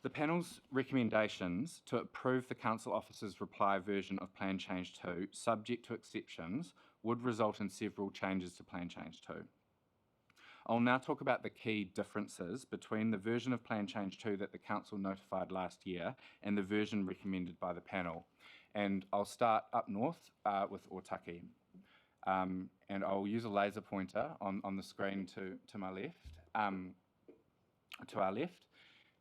The panel's recommendations to approve the Council officer's reply version of Plan Change 2, subject to exceptions, would result in several changes to Plan Change 2. I'll now talk about the key differences between the version of Plan Change 2 that the Council notified last year and the version recommended by the panel. And I'll start up north with Otaki. And I'll use a laser pointer on the screen to my left, to our left.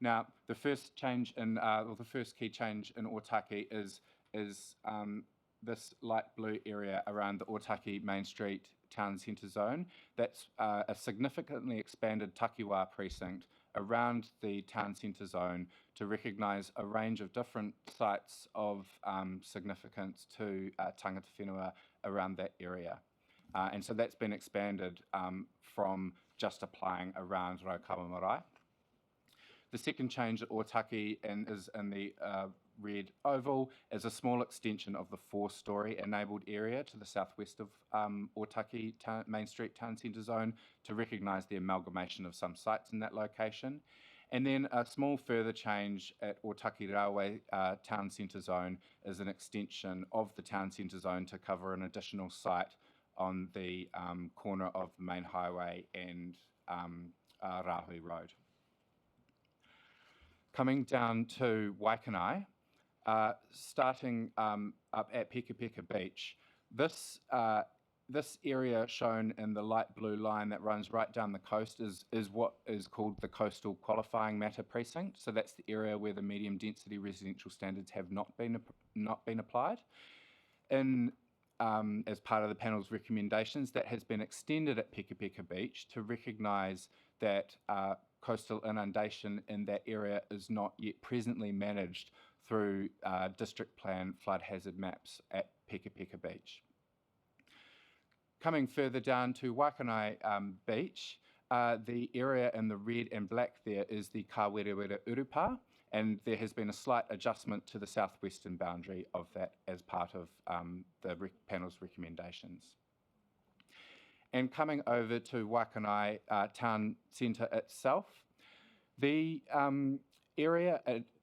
Now, the first change in, or the first key change in Otaki is this light blue area around the Otaki Main Street Town Centre Zone. That's a significantly expanded takiwā precinct around the Town Centre Zone to recognise a range of different sites of significance to tangata whenua around that area. And so that's been expanded from just applying around Raukawa Marae. The second change at Otaki is in the red oval is a small extension of the 4-storey enabled area to the southwest of Otaki Main Street Town Centre Zone to recognise the amalgamation of some sites in that location. And then a small further change at Otaki Railway Town Centre Zone is an extension of the Town Centre Zone to cover an additional site on the corner of the main highway and Rahui Road. Coming down to Waikanai, starting up at Peka Peka Beach, this area shown in the light blue line that runs right down the coast is what is called the Coastal Qualifying Matter Precinct. So that's the area where the medium density residential standards have not been applied. As part of the panel's recommendations, that has been extended at Peka Peka Beach to recognise that coastal inundation in that area is not yet presently managed through district plan flood hazard maps at Peka Peka Beach. Coming further down to Waikanai Beach, the area in the red and black there is the Kāwerewere Urupa, and there has been a slight adjustment to the southwestern boundary of that as part of the panel's recommendations. And coming over to Waikanai Town Centre itself, the area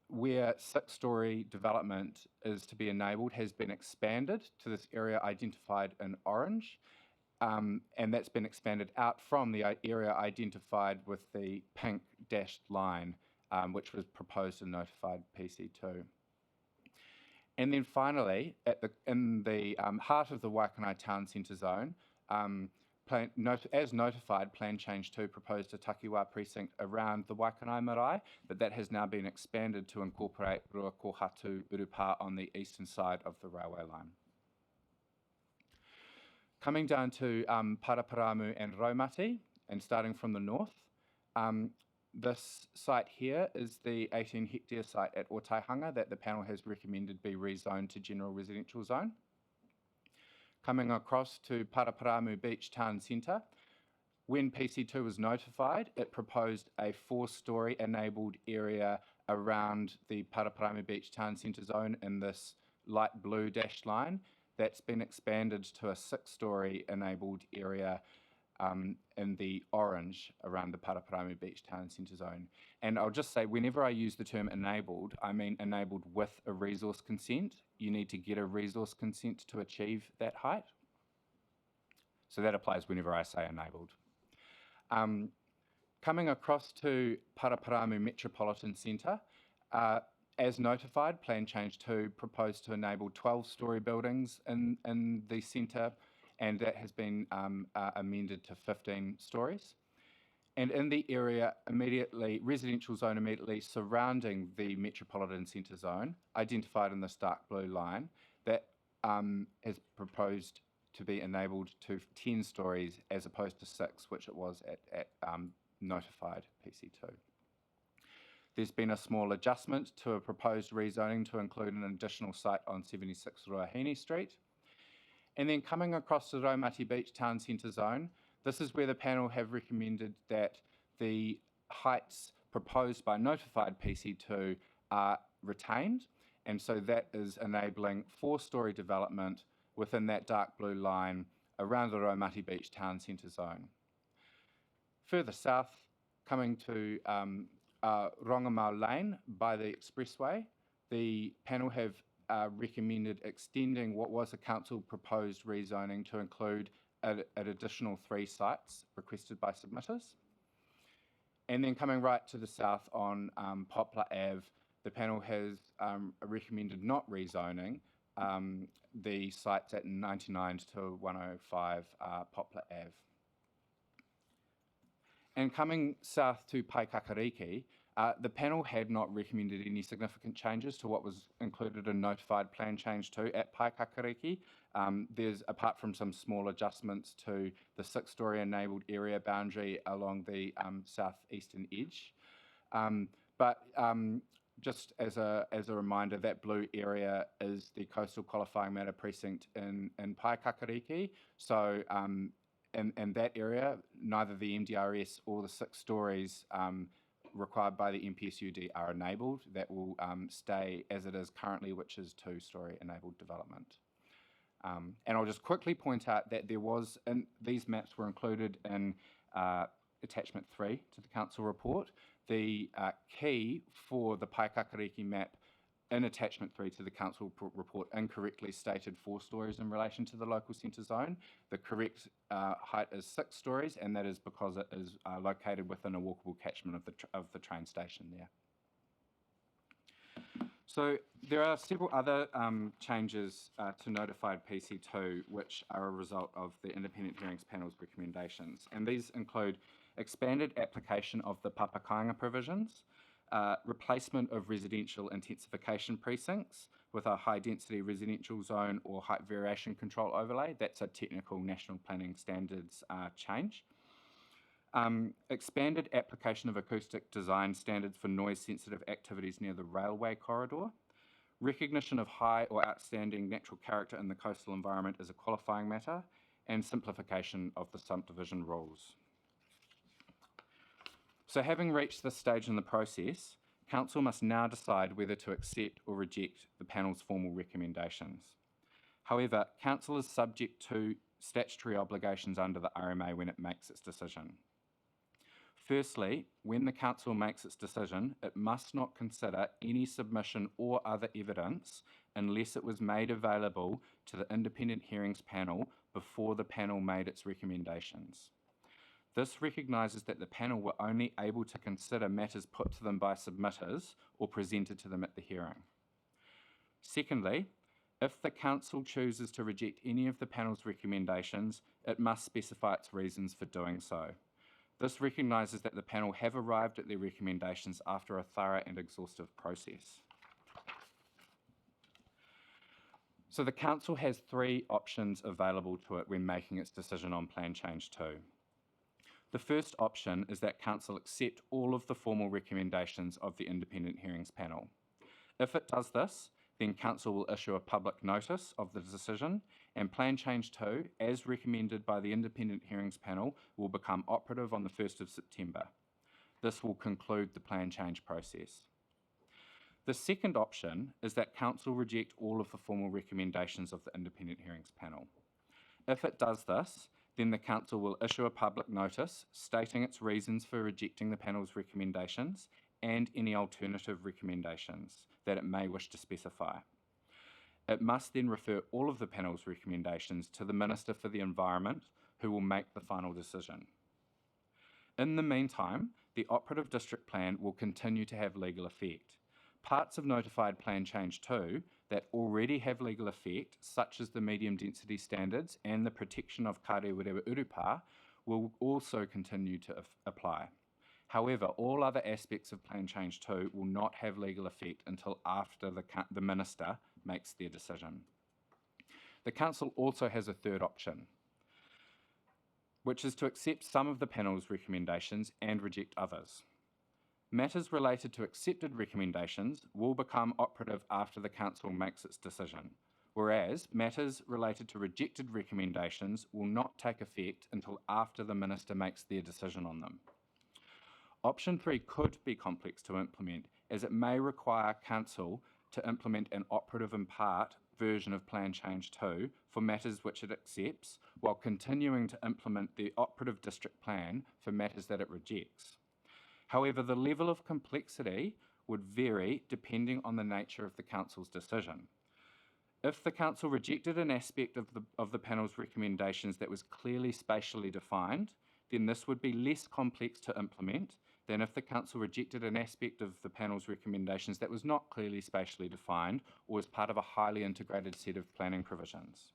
where 6-storey development is to be enabled has been expanded to this area identified in orange, and that's been expanded out from the area identified with the pink dashed line, which was proposed and notified PC2. And then finally, in the heart of the Waikanai Town Centre Zone, as notified, Plan Change 2 proposed a takiwā precinct around the Waikanai Marae, but that has now been expanded to incorporate Ruakohatu Urupa on the eastern side of the railway line. Coming down to Paraparamu and Raumati, and starting from the north, this site here is the 18-hectare site at Otaihanga that the panel has recommended be rezoned to general residential zone. Coming across to Paraparamu Beach Town Centre, when PC2 was notified, it proposed a 4-storey enabled area around the Paraparamu Beach Town Centre zone in this light blue dashed line. That's been expanded to a 6-storey enabled area in the orange around the Paraparamu Beach Town Centre zone. And I'll just say, whenever I use the term enabled, I mean enabled with a resource consent. You need to get a resource consent to achieve that height. So that applies whenever I say enabled. Coming across to Paraparamu Metropolitan Centre, as notified, Plan Change 2 proposed to enable 12-storey buildings in the centre, and that has been amended to 15 stories. And in the area immediately, residential zone immediately surrounding the Metropolitan Centre zone, identified in this dark blue line, that is proposed to be enabled to 10 stories as opposed to 6, which it was at notified PC2. There's been a small adjustment to a proposed rezoning to include an additional site on 76 Ruahine Street. And then coming across the Raumati Beach Town Centre zone, this is where the panel have recommended that the heights proposed by notified PC2 are retained, and so that is enabling 4-storey development within that dark blue line around the Raumati Beach Town Centre zone. Further south, coming to Rongamau Lane by the expressway, the panel have recommended extending what was a council proposed rezoning to include an additional 3 sites requested by submitters. And then coming right to the south on Poplar Ave, the panel has recommended not rezoning the sites at 99 to 105 Poplar Ave. And coming south to Paikakariki, the panel had not recommended any significant changes to what was included in Notified Plan Change 2 at Paikakariki. There's, apart from some small adjustments to the 6-storey enabled area boundary along the southeastern edge. Just as a reminder, that blue area is the coastal qualifying matter precinct in Paikakariki. So in that area, neither the MDRS or the 6 stories required by the MPSUD are enabled. That will stay as it is currently, which is 2-storey enabled development. And I'll just quickly point out that these maps were included in attachment 3 to the council report. The key for the Paikakariki map in attachment 3 to the council report incorrectly stated 4 stories in relation to the local centre zone. The correct height is 6 stories, and that is because it is located within a walkable catchment of the train station there. So there are several other changes to notified PC2 which are a result of the Independent Hearings Panel's recommendations, and these include expanded application of the Papakainga provisions, replacement of residential intensification precincts with a high-density residential zone or height variation control overlay. That's a technical national planning standards change. Expanded application of acoustic design standards for noise-sensitive activities near the railway corridor. Recognition of high or outstanding natural character in the coastal environment as a qualifying matter, and simplification of the subdivision rules. So having reached this stage in the process, Council must now decide whether to accept or reject the panel's formal recommendations. However, Council is subject to statutory obligations under the RMA when it makes its decision. Firstly, when the Council makes its decision, it must not consider any submission or other evidence unless it was made available to the Independent Hearings Panel before the panel made its recommendations. This recognises that the panel were only able to consider matters put to them by submitters or presented to them at the hearing. Secondly, if the Council chooses to reject any of the panel's recommendations, it must specify its reasons for doing so. This recognises that the panel have arrived at their recommendations after a thorough and exhaustive process. So the Council has 3 options available to it when making its decision on Plan Change 2. The first option is that Council accept all of the formal recommendations of the Independent Hearings Panel. If it does this, then Council will issue a public notice of the decision, and Plan Change 2, as recommended by the Independent Hearings Panel, will become operative on the 1st of September. This will conclude the plan change process. The second option is that Council reject all of the formal recommendations of the Independent Hearings Panel. If it does this, then the Council will issue a public notice stating its reasons for rejecting the panel's recommendations and any alternative recommendations that it may wish to specify. It must then refer all of the panel's recommendations to the Minister for the Environment, who will make the final decision. In the meantime, the Operative District Plan will continue to have legal effect. Parts of Notified Plan Change 2 that already have legal effect, such as the medium density standards and the protection of Kārewerewa Urupa, will also continue to apply. However, all other aspects of Plan Change 2 will not have legal effect until after the Minister makes their decision. The Council also has a third option, which is to accept some of the panel's recommendations and reject others. Matters related to accepted recommendations will become operative after the Council makes its decision, whereas matters related to rejected recommendations will not take effect until after the Minister makes their decision on them. Option 3 could be complex to implement, as it may require Council to implement an operative in part version of Plan Change 2 for matters which it accepts, while continuing to implement the operative district plan for matters that it rejects. However, the level of complexity would vary depending on the nature of the Council's decision. If the Council rejected an aspect of the panel's recommendations that was clearly spatially defined, then this would be less complex to implement than if the council rejected an aspect of the panel's recommendations that was not clearly spatially defined or was part of a highly integrated set of planning provisions.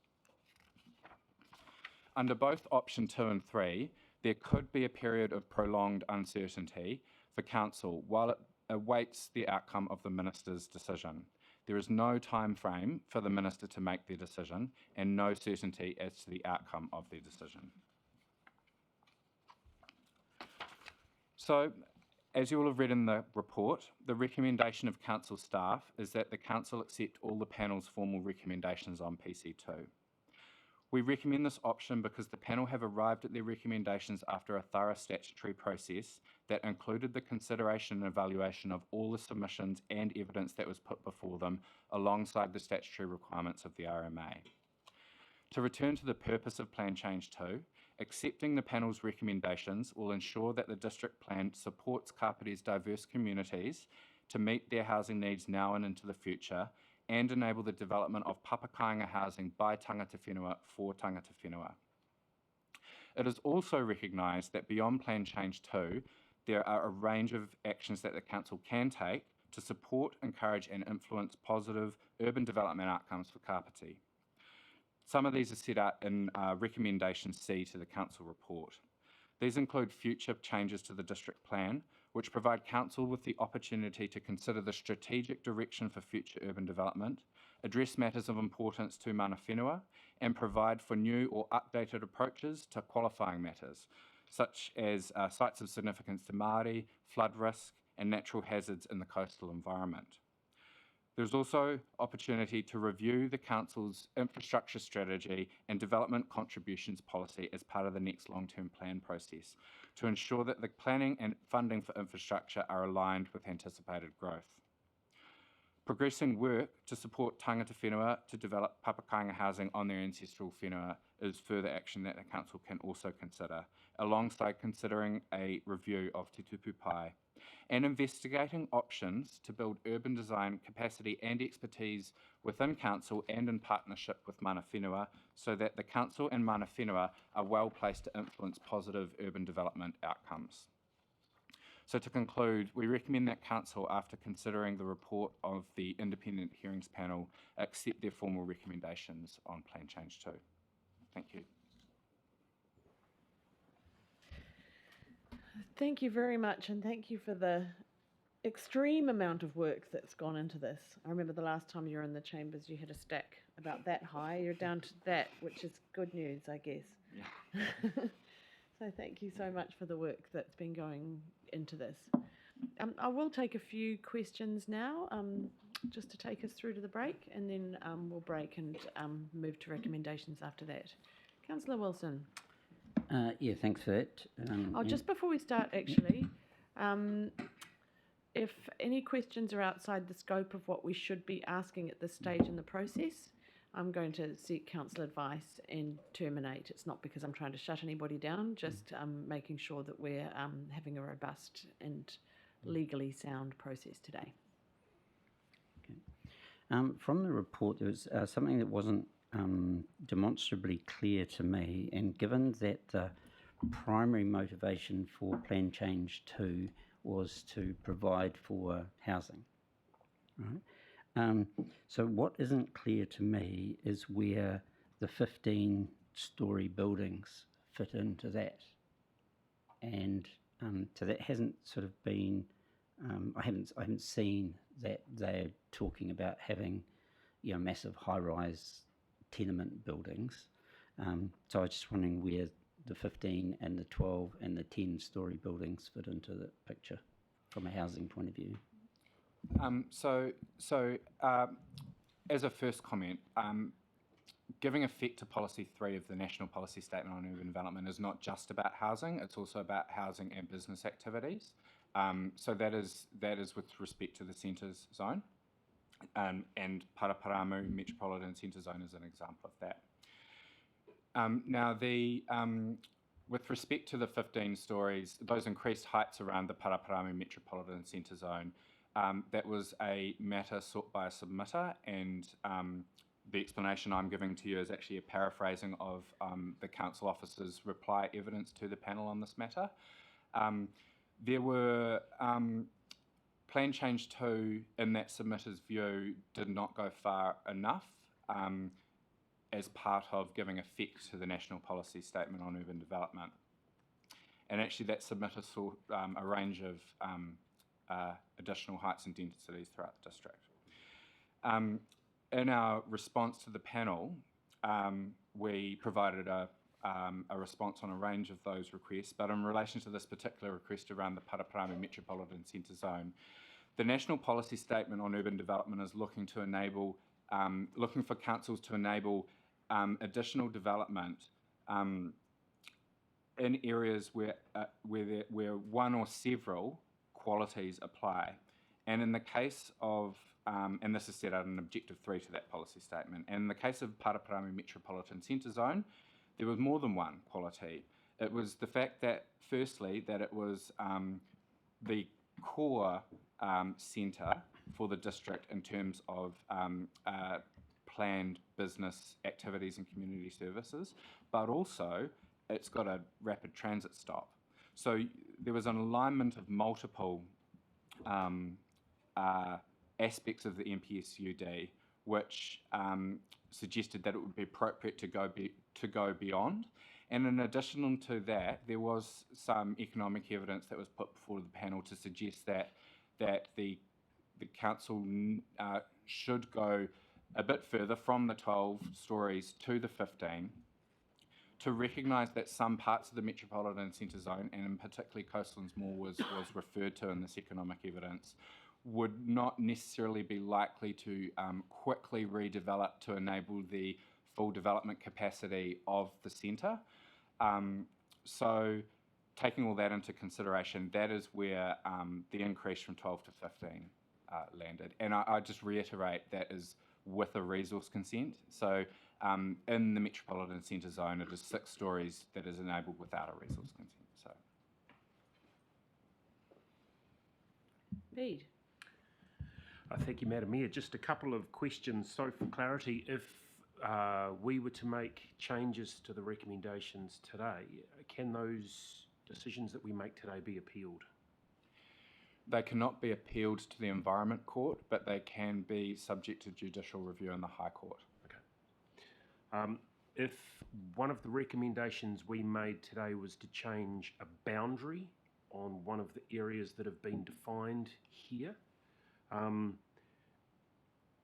Under both option 2 and 3, there could be a period of prolonged uncertainty for council while it awaits the outcome of the minister's decision. There is no time frame for the minister to make their decision and no certainty as to the outcome of their decision. So, as you will have read in the report, the recommendation of council staff is that the council accept all the panel's formal recommendations on PC2. We recommend this option because the panel have arrived at their recommendations after a thorough statutory process that included the consideration and evaluation of all the submissions and evidence that was put before them alongside the statutory requirements of the RMA. To return to the purpose of Plan Change 2, accepting the panel's recommendations will ensure that the district plan supports Kāpiti's diverse communities to meet their housing needs now and into the future and enable the development of papakainga housing by tangata whenua for tangata whenua. It is also recognised that beyond Plan Change 2, there are a range of actions that the council can take to support, encourage and influence positive urban development outcomes for Kāpiti. Some of these are set out in Recommendation C to the council report. These include future changes to the district plan, which provide council with the opportunity to consider the strategic direction for future urban development, address matters of importance to mana whenua, and provide for new or updated approaches to qualifying matters, such as sites of significance to Māori, flood risk, and natural hazards in the coastal environment. There's also opportunity to review the council's infrastructure strategy and development contributions policy as part of the next long-term plan process to ensure that the planning and funding for infrastructure are aligned with anticipated growth. Progressing work to support tangata whenua to develop papakainga housing on their ancestral whenua is further action that the council can also consider, alongside considering a review of Te Tupu Pai and investigating options to build urban design capacity and expertise within council and in partnership with mana whenua so that the council and mana whenua are well placed to influence positive urban development outcomes. So to conclude, we recommend that council, after considering the report of the independent hearings panel, accept their formal recommendations on Plan Change 2. Thank you. Thank you very much, and thank you for the extreme amount of work that's gone into this. I remember the last time you were in the chambers, you had a stack about that high. You're down to that, which is good news, I guess. Yeah. So thank you so much for the work that's been going into this. I will take a few questions now, just to take us through to the break, and then we'll break and move to recommendations after that. Councillor Wilson. Yeah, thanks for that. Just before we start, actually, if any questions are outside the scope of what we should be asking at this stage in the process, I'm going to seek council advice and terminate. It's not because I'm trying to shut anybody down, just making sure that we're having a robust and legally sound process today. Okay. From the report, there was something that wasn't demonstrably clear to me, and given that the primary motivation for Plan Change 2 was to provide for housing, right? So what isn't clear to me is where the 15-storey buildings fit into that, and so that hasn't sort of been. I haven't seen that they're talking about having, massive high-rise tenement buildings. So I was just wondering where the 15 and the 12 and the 10-storey buildings fit into the picture from a housing point of view. As a first comment, giving effect to Policy 3 of the National Policy Statement on Urban Development is not just about housing, it's also about housing and business activities. So that is with respect to the centres zone, and Paraparamu Metropolitan Centre Zone is an example of that. Now, with respect to the 15 stories, those increased heights around the Paraparamu Metropolitan Centre Zone, that was a matter sought by a submitter, and the explanation I'm giving to you is actually a paraphrasing of the council officer's reply evidence to the panel on this matter. There were Plan Change 2, in that submitter's view, did not go far enough as part of giving effect to the National Policy Statement on Urban Development. And actually that submitter saw a range of additional heights and densities throughout the district. In our response to the panel, we provided a response on a range of those requests, but in relation to this particular request around the Paraparaumu Metropolitan Centre Zone, the National Policy Statement on Urban Development is looking to enable, looking for councils to enable additional development in areas where one or several qualities apply. And in the case of, and this is set out in Objective 3 to that policy statement, and in the case of Paraparaumu Metropolitan Centre Zone, there was more than one quality. It was the fact that, firstly, that it was the core centre for the district in terms of planned business activities and community services, but also it's got a rapid transit stop. So there was an alignment of multiple aspects of the NPSUD which suggested that it would be appropriate to go beyond. And in addition to that, there was some economic evidence that was put before the panel to suggest that the council should go a bit further from the 12 stories to the 15 to recognise that some parts of the Metropolitan Centre Zone, and in particularly Coastlands Mall was referred to in this economic evidence, would not necessarily be likely to quickly redevelop to enable the full development capacity of the centre. So taking all that into consideration, that is where the increase from 12 to 15 landed. And I just reiterate that is with a resource consent. So in the Metropolitan Centre Zone, it is 6 stories that is enabled without a resource consent. So. Bede. Thank you, Madam Mayor. Just a couple of questions. So for clarity, if we were to make changes to the recommendations today, can those decisions that we make today be appealed? They cannot be appealed to the Environment Court, but they can be subject to judicial review in the High Court. Okay. If one of the recommendations we made today was to change a boundary on one of the areas that have been defined here,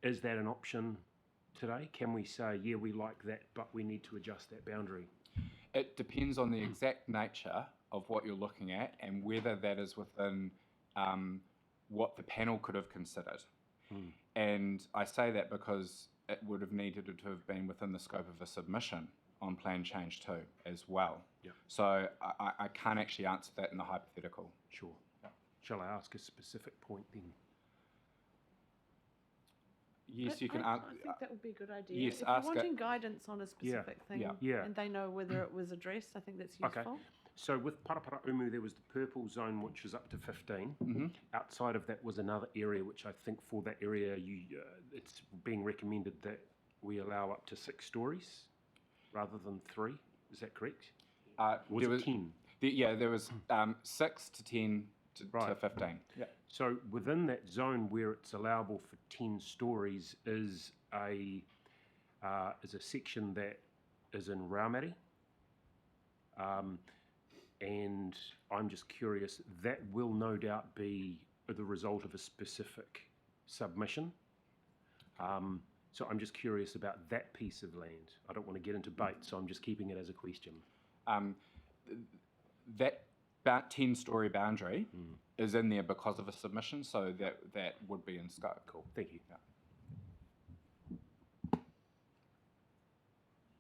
is that an option today? Can we say, yeah, we like that, but we need to adjust that boundary? It depends on the exact nature of what you're looking at and whether that is within what the panel could have considered. And I say that because it would have needed to have been within the scope of a submission on Plan Change 2 as well. Yep. So I can't actually answer that in the hypothetical. Sure. Yep. Shall I ask a specific point then? Yes, you can I answer. think that would be a good idea. Yes, if ask you're it. wanting guidance on a specific thing, Yeah. and they know whether it was addressed, I think that's useful. Okay. So with Paraparaumu, there was the purple zone, which was up to 15. Mm-hmm. Outside of that was another area, which I think for that area, it's being recommended that we allow up to 6 stories rather than 3. Is that correct? Was it 10? There was 6 to 10 to 15. Yeah. So within that zone where it's allowable for 10 stories is a section that is in Raumeri. And I'm just curious, that will no doubt be the result of a specific submission. So I'm just curious about that piece of land. I don't want to get into bait, so I'm just keeping it as a question. That about 10-story boundary is in there because of a submission, so that would be in scope. Cool, thank you. Yeah.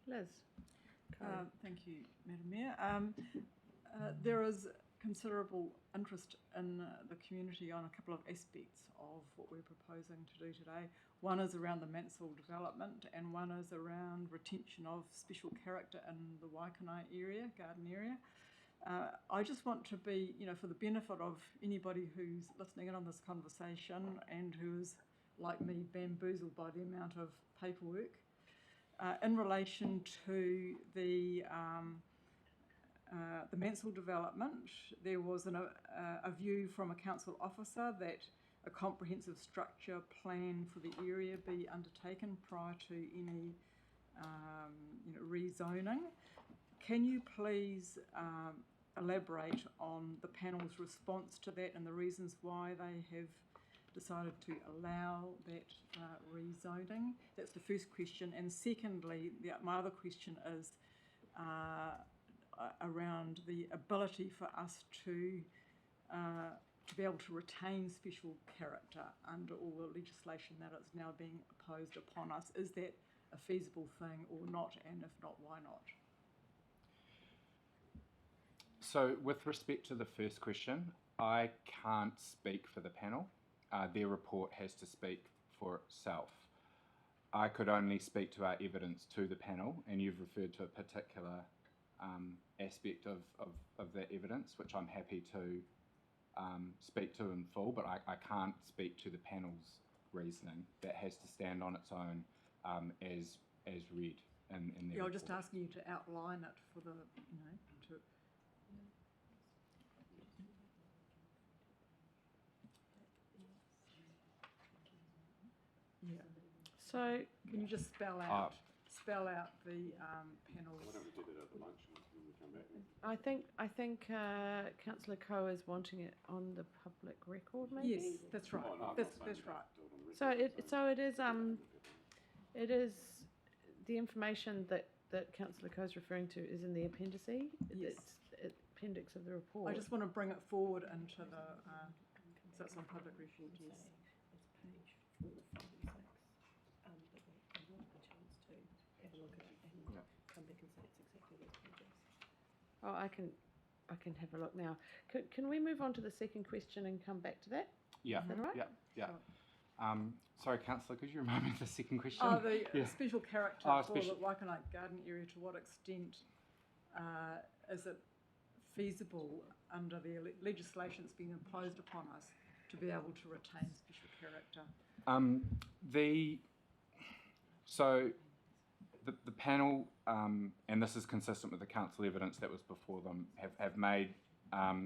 Liz. Thank you, Madam Mayor. There is considerable interest in the community on a couple of aspects of what we're proposing to do today. One is around the Mansell development, and one is around retention of special character in the Waikanae area, garden area. I just want to be, for the benefit of anybody who's listening in on this conversation and who's, like me, bamboozled by the amount of paperwork, in relation to the the Mansell development, there was a view from a council officer that a comprehensive structure plan for the area be undertaken prior to any rezoning. Can you please elaborate on the panel's response to that and the reasons why they have decided to allow that rezoning? That's the first question. And secondly, my other question is around the ability for us to be able to retain special character under all the legislation that is now being imposed upon us. Is that a feasible thing or not? And if not, why not? So with respect to the first question, I can't speak for the panel. Their report has to speak for itself. I could only speak to our evidence to the panel, and you've referred to a particular aspect of that evidence, which I'm happy to speak to in full, but I can't speak to the panel's reasoning. That has to stand on its own as read in their Yeah, I'm report. just asking you to outline it for the, to... Yeah. So can you just spell out the panel's... Why don't we do that at the lunch and then we come back? I think Councillor Coe is wanting it on the public record, maybe. Yes, that's right. That's right. It is the information that Councillor Coe is referring to is in the appendice. Yes. It's appendix of the report. I just want to bring it forward into the, so it's on public record, yes. Oh, I can have a look now. Can we move on to the second question and come back to that? Yeah. Is that all right? Yeah. Sorry, Councillor, could you remind me of the second question? The special character for the Waikanae Garden area, to what extent is it feasible under the legislation that's been imposed upon us to be able to retain special character? The panel, and this is consistent with the council evidence that was before them, have made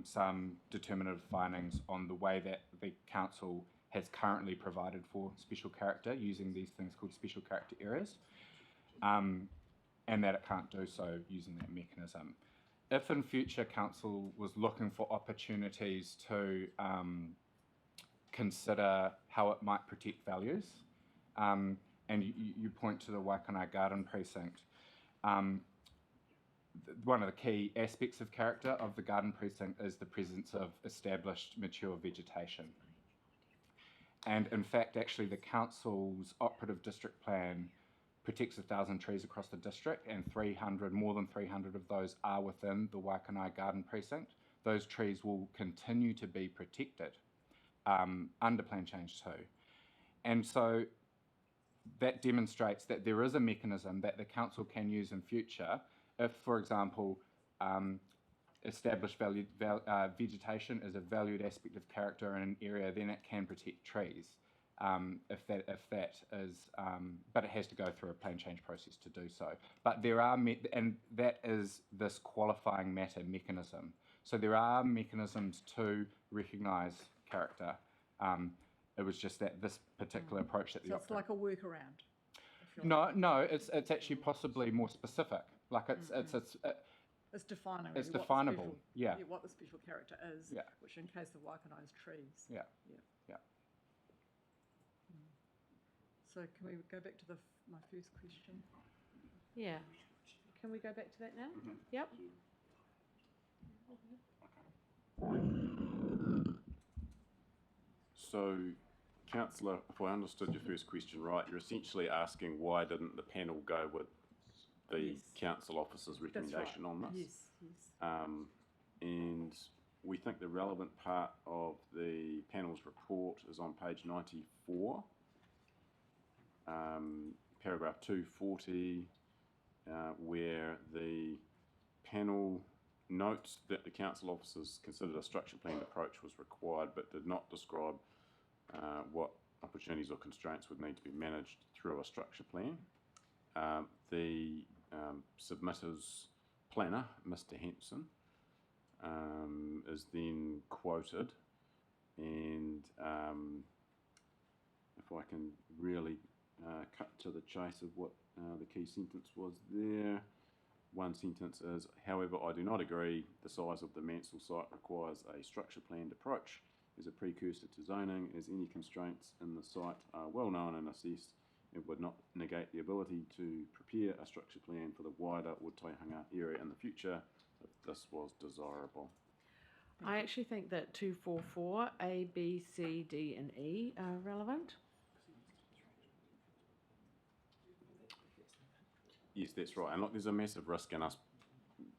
some determinative findings on the way that the council has currently provided for special character using these things called special character areas, and that it can't do so using that mechanism. If in future council was looking for opportunities to consider how it might protect values, and you point to the Waikanae Garden Precinct, one of the key aspects of character of the garden precinct is the presence of established mature vegetation. And in fact, actually the council's operative district plan protects 1,000 trees across the district, and more than 300 of those are within the Waikanae Garden Precinct. Those trees will continue to be protected under Plan Change 2. And so that demonstrates that there is a mechanism that the council can use in future if, for example, established vegetation is a valued aspect of character in an area, then it can protect trees. If that is, but it has to go through a plan change process to do so. But there are, and that is this qualifying matter mechanism. So there are mechanisms to recognise character. It was just that this particular approach that So it's like a workaround. No, it's actually possibly more specific. Like it's defining. It's really definable. What the special character is. Yeah. Which, in case of Waikanae's trees. Yeah. So can we go back to my first question? Yeah. Can we go back to that now? Mm-hmm. Yep. So, Councillor, if I understood your first question right, you're essentially asking why didn't the panel go with the council officer's recommendation on this? Yes. And we think the relevant part of the panel's report is on page 94, paragraph 240, where the panel notes that the council officers considered a structure planned approach was required but did not describe what opportunities or constraints would need to be managed through a structure plan. The submitters planner, Mr. Hampson, is then quoted, and if I can really cut to the chase of what the key sentence was there. One sentence is, however, I do not agree the size of the Mansell site requires a structure planned approach as a precursor to zoning, as any constraints in the site are well known and assessed. It would not negate the ability to prepare a structure plan for the wider Ōtaihanga area in the future if this was desirable. I actually think that 244, A, B, C, D and E are relevant. Yes, that's right. And look, there's a massive risk in us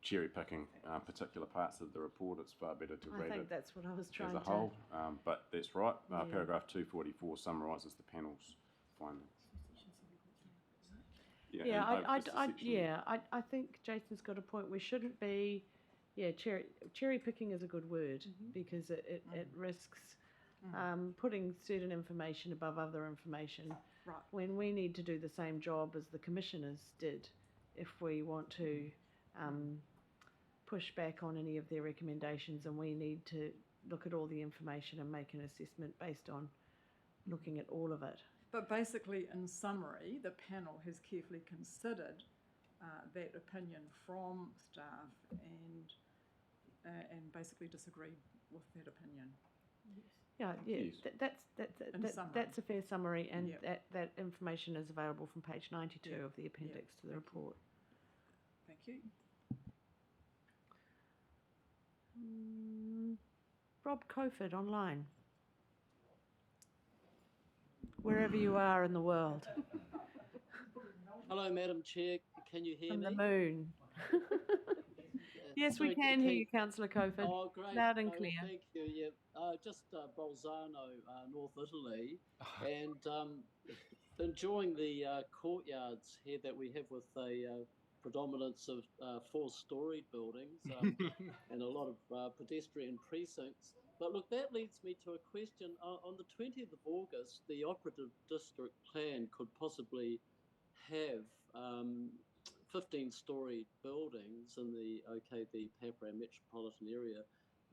cherry picking particular parts of the report. It's far better to read I think it that's what I was trying as a to... whole. But that's right. Yeah. Paragraph 244 summarises the panel's findings. I think Jason's got a point. We shouldn't be, cherry picking is a good word because it risks putting certain information above other information. Right. When we need to do the same job as the commissioners did, if we want to push back on any of their recommendations, and we need to look at all the information and make an assessment based on looking at all of it. But basically, in summary, the panel has carefully considered that opinion from staff and basically disagreed with that opinion. That's a fair summary, and that information is available from page 92 of the appendix to the report. Thank you. Rob Coford online. Wherever you are in the world. Hello, Madam Chair. Can you hear From me? the moon. Yes, we can hear you, Councillor Coford. Oh, great. Loud and Oh, clear. thank you. Yeah, just Bolzano, North Italy, and enjoying the courtyards here that we have with a predominance of four-storey buildings and a lot of pedestrian precincts. But look, that leads me to a question. On the 20th of August, the Operative District Plan could possibly have 15-storey buildings in the Papara metropolitan area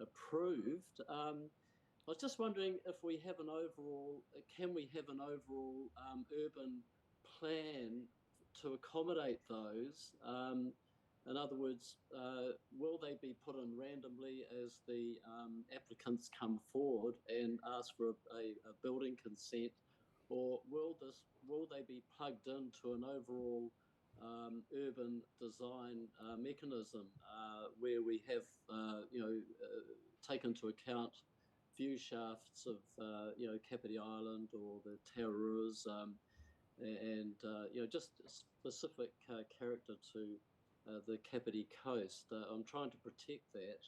approved. I was just wondering if we have an overall, can we have an overall urban plan to accommodate those? In other words, will they be put in randomly as the applicants come forward and ask for a building consent, or will they be plugged into an overall urban design mechanism where we have taken into account view shafts of Kāpiti Island or the Tararuas and just specific character to the Kāpiti coast. I'm trying to protect that,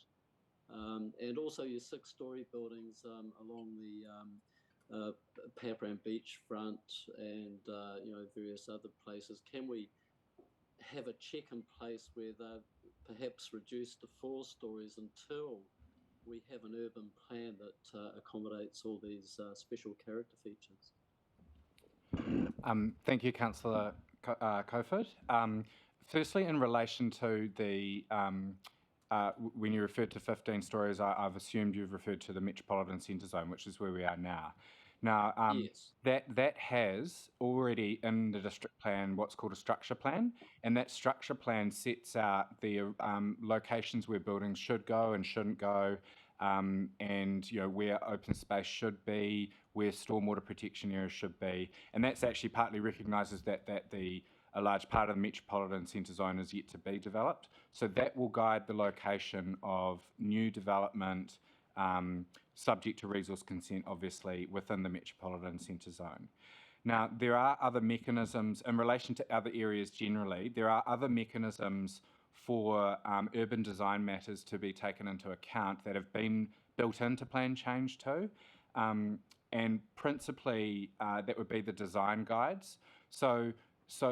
and also your 6-storey buildings along the Papara beachfront and various other places. Can we have a check in place where they're perhaps reduced to 4 stories until we have an urban plan that accommodates all these special character features? Thank you, Councillor Coford. Firstly, in relation to the, when you referred to 15 stories, I've assumed you've referred to the Metropolitan Centre Zone, which is where we are now. Now, yes. that has already in the district plan what's called a structure plan, and that structure plan sets out the locations where buildings should go and shouldn't go, and where open space should be, where stormwater protection areas should be, and that's actually partly recognises that a large part of the Metropolitan Centre Zone is yet to be developed. So that will guide the location of new development, subject to resource consent, obviously, within the Metropolitan Centre Zone. Now, there are other mechanisms in relation to other areas generally. There are other mechanisms for urban design matters to be taken into account that have been built into Plan Change 2. And principally, that would be the design guides. So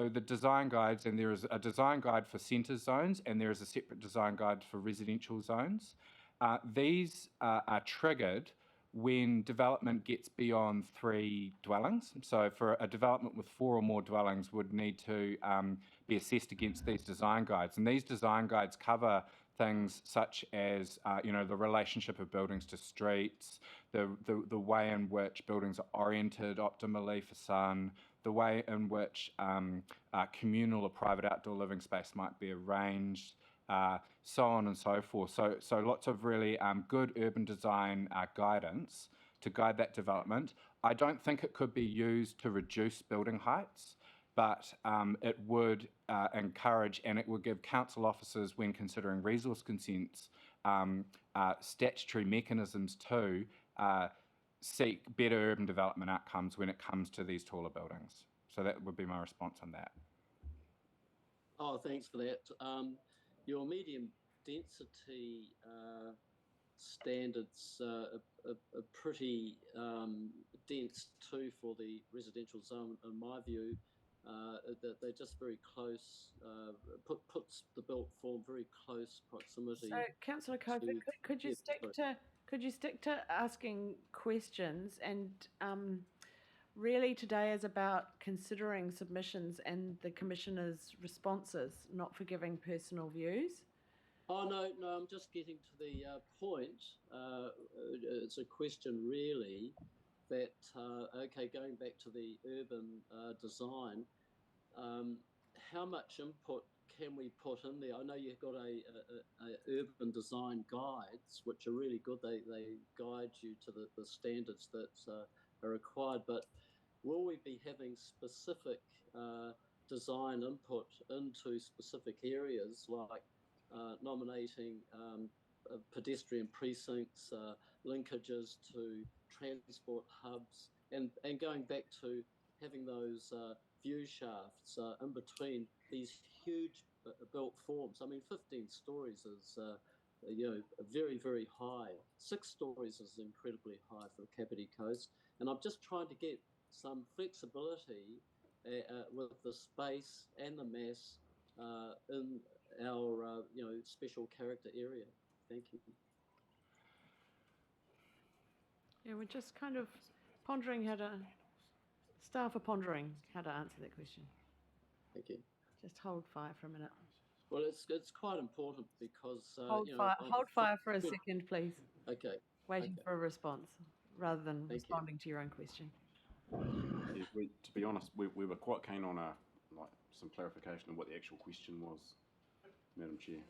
the design guides, and there is a design guide for centre zones, and there is a separate design guide for residential zones. These are triggered when development gets beyond 3 dwellings. So for a development with 4 or more dwellings would need to be assessed against these design guides. And these design guides cover things such as, the relationship of buildings to streets, the way in which buildings are oriented optimally for sun, the way in which communal or private outdoor living space might be arranged, so on and so forth. So lots of really good urban design guidance to guide that development. I don't think it could be used to reduce building heights, but it would encourage and it would give council officers, when considering resource consents, statutory mechanisms to seek better urban development outcomes when it comes to these taller buildings. So that would be my response on that. Oh, thanks for that. Your medium density standards are pretty dense too for the residential zone, in my view. That they're just very close, puts the built form very close proximity. So, Councillor Cofer, could you stick to asking questions, and really today is about considering submissions and the Commissioner's responses, not for giving personal views? Oh, no, I'm just getting to the point. It's a question really that, going back to the urban design, how much input can we put in there? I know you've got a urban design guides, which are really good. They guide you to the standards that are required, but will we be having specific design input into specific areas, like nominating pedestrian precincts, linkages to transport hubs, and going back to having those view shafts in between these huge built forms? I mean, 15 stories is very, very high. 6 stories is incredibly high for the Kāpiti Coast, and I'm just trying to get some flexibility with the space and the mass in our special character area. Thank you. Yeah, we're just kind of pondering staff are pondering how to answer that question. Thank you. Just hold fire for a minute. Well, it's quite important because Hold fire for a second, please. Okay. Waiting for a response rather than Thank responding to your own question. Yeah, to be honest, we were quite keen on some clarification of what the actual question was, Madam Chair.